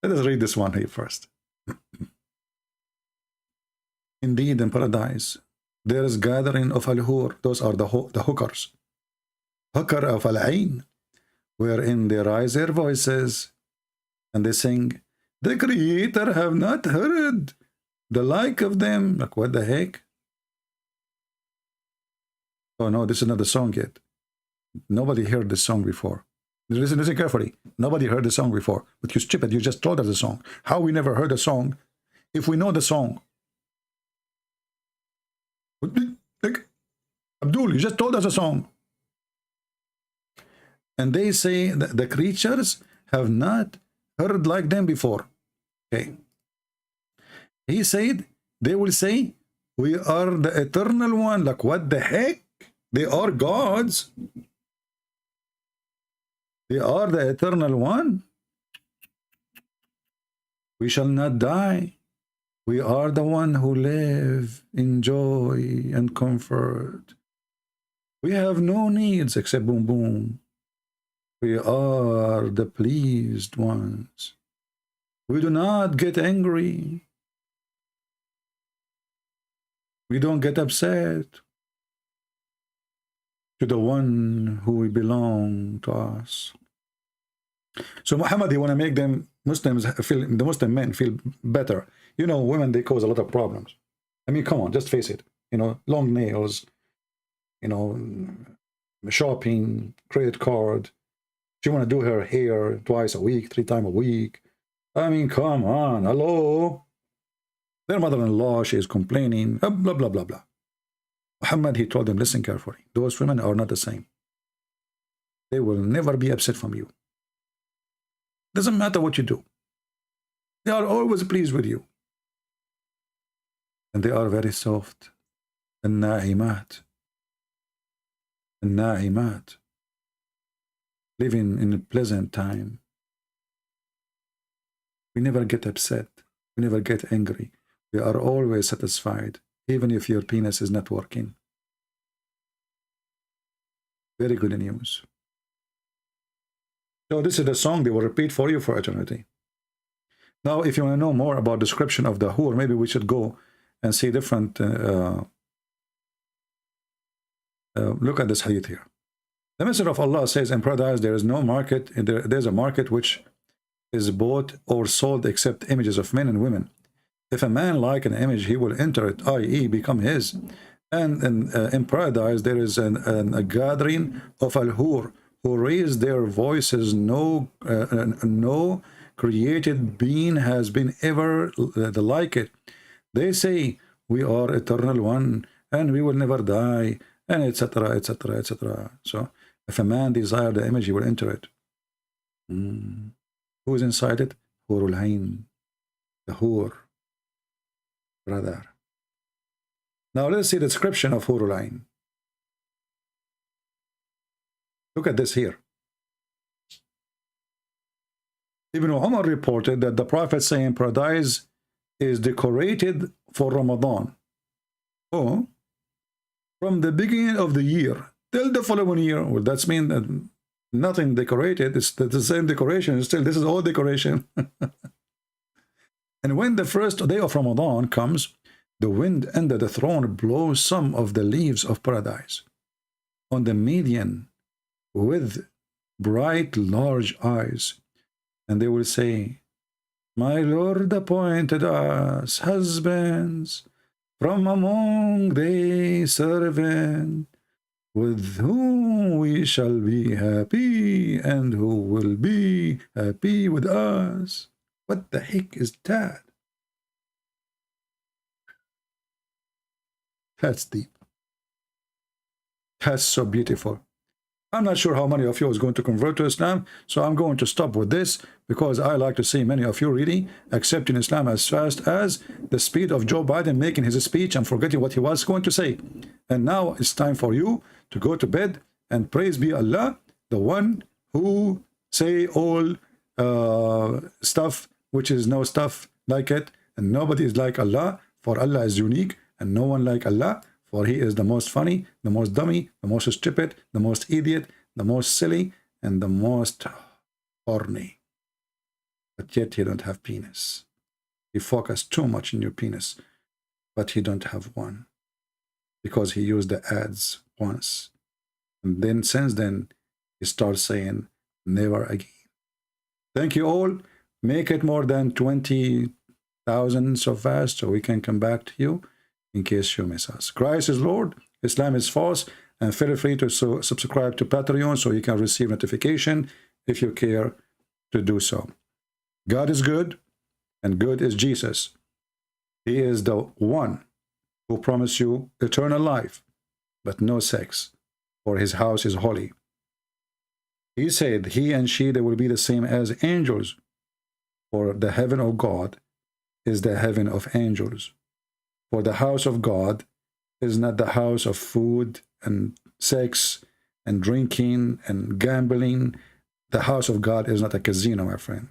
Let us read this one here first. Indeed, in paradise, there is gathering of al-hur. Those are the hookers. Hooker of al-ain, wherein they raise their voices and they sing, the Creator have not heard the like of them. Like, what the heck? Oh no, this is not the song yet. Nobody heard this song before. Listen carefully. Nobody heard the song before. But you stupid, you just told us the song. How we never heard the song if we know the song? Like, Abdul, you just told us a song. And they say that the creatures have not heard like them before. Okay. He said, they will say, we are the eternal one. Like, what the heck? They are gods. They are the eternal one. We shall not die. We are the one who live in joy and comfort. We have no needs except boom boom. We are the pleased ones. We do not get angry. We don't get upset to the one who belong to us. So Muhammad, you want to make them Muslims feel, the Muslim men feel better. You know, women, they cause a lot of problems. I mean, come on, just face it. You know, long nails, you know, shopping, credit card. She want to do her hair twice a week, 3 times a week. I mean, come on, hello. Their mother-in-law, she is complaining, blah, blah, blah, blah. Muhammad, he told them, listen carefully. Those women are not the same. They will never be upset from you. Doesn't matter what you do. They are always pleased with you. and they are very soft. الناعمات, الناعمات, living in a pleasant time. We never get upset. We never get angry. We are always satisfied, even if your penis is not working. Very good news. So this is the song they will repeat for you for eternity. Now, if you want to know more about description of the hur, maybe we should go and see different. Look at this hadith here. The Messenger of Allah says, in paradise there is no market. There's a market which is bought or sold except images of men and women. If a man like an image, he will enter it, i.e. become his. And in paradise there is a gathering of al-hur who raise their voices. No created being has been ever like it. They say, we are eternal one and we will never die, and etc., etc., etc. So if a man desire the image, he will enter it. Who is inside it? Hurul Ain, the hur, brother. Now let's see the description of Hurul Ain. Look at this here. Ibn Umar reported that the Prophet saying paradise is decorated for Ramadan. Oh, from the beginning of the year till the following year. Well, that's mean that nothing decorated. It's the same decoration. Still, this is all decoration. And when the first day of Ramadan comes, the wind under the throne blows some of the leaves of paradise on the median with bright large eyes, and they will say, my Lord appointed us husbands from among the servants, with whom we shall be happy and who will be happy with us. What the heck is that? That's deep. That's so beautiful. I'm not sure how many of you is going to convert to Islam, so I'm going to stop with this, because I like to see many of you really accepting Islam as fast as the speed of Joe Biden making his speech and forgetting what he was going to say. And now it's time for you to go to bed, and praise be Allah, the one who say all stuff which is no stuff like it, and nobody is like Allah, for Allah is unique, and no one like Allah, for he is the most funny, the most dummy, the most stupid, the most idiot, the most silly, and the most horny. But yet he don't have penis. He focus too much in your penis, but he don't have one, because he used the ads once. And then since then, he starts saying, never again. Thank you all. Make it more than 20,000 so fast, so we can come back to you in case you miss us. Christ is Lord, Islam is false, and feel free to subscribe to Patreon so you can receive notification if you care to do so. God is good, and good is Jesus. He is the one who promised you eternal life, but no sex, for his house is holy. He said he and she, they will be the same as angels, for the heaven of God is the heaven of angels. For the house of God is not the house of food and sex and drinking and gambling. The house of God is not a casino, my friend.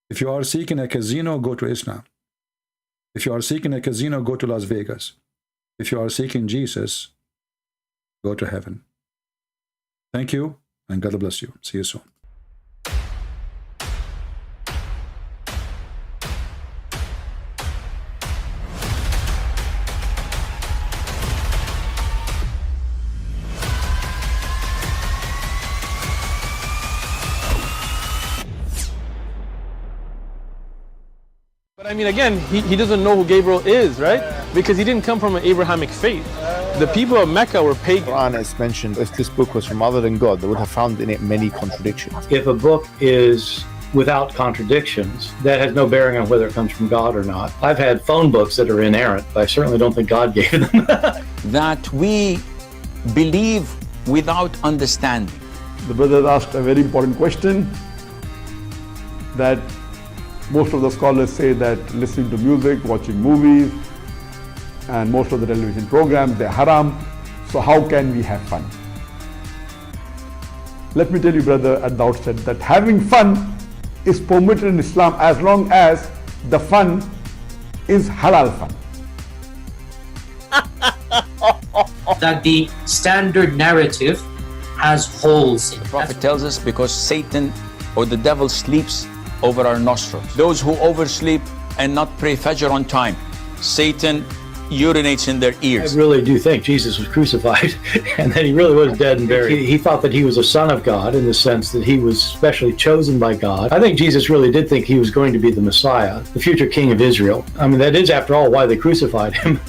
If you are seeking a casino, go to Islam. If you are seeking a casino, go to Las Vegas. If you are seeking Jesus, go to heaven. Thank you, and God bless you. See you soon. But I mean, again, he doesn't know who Gabriel is, right? Because he didn't come from an Abrahamic faith. The people of Mecca were pagan. Quran is mentioned, if this book was from other than God, they would have found in it many contradictions. If a book is without contradictions, that has no bearing on whether it comes from God or not. I've had phone books that are inerrant, but I certainly don't think God gave them. That we believe without understanding. The brother asked a very important question, that most of the scholars say that listening to music, watching movies, and most of the television programs, they're haram. So how can we have fun? Let me tell you, brother, at the outset that having fun is permitted in Islam as long as the fun is halal fun. That the standard narrative has holes in it. The Prophet tells us because Satan or the devil sleeps over our nostrils. Those who oversleep and not pray Fajr on time, Satan urinates in their ears. I really do think Jesus was crucified and that he really was dead and buried. He thought that he was a son of God in the sense that he was specially chosen by God. I think Jesus really did think he was going to be the Messiah, the future king of Israel. I mean, that is, after all, why they crucified him.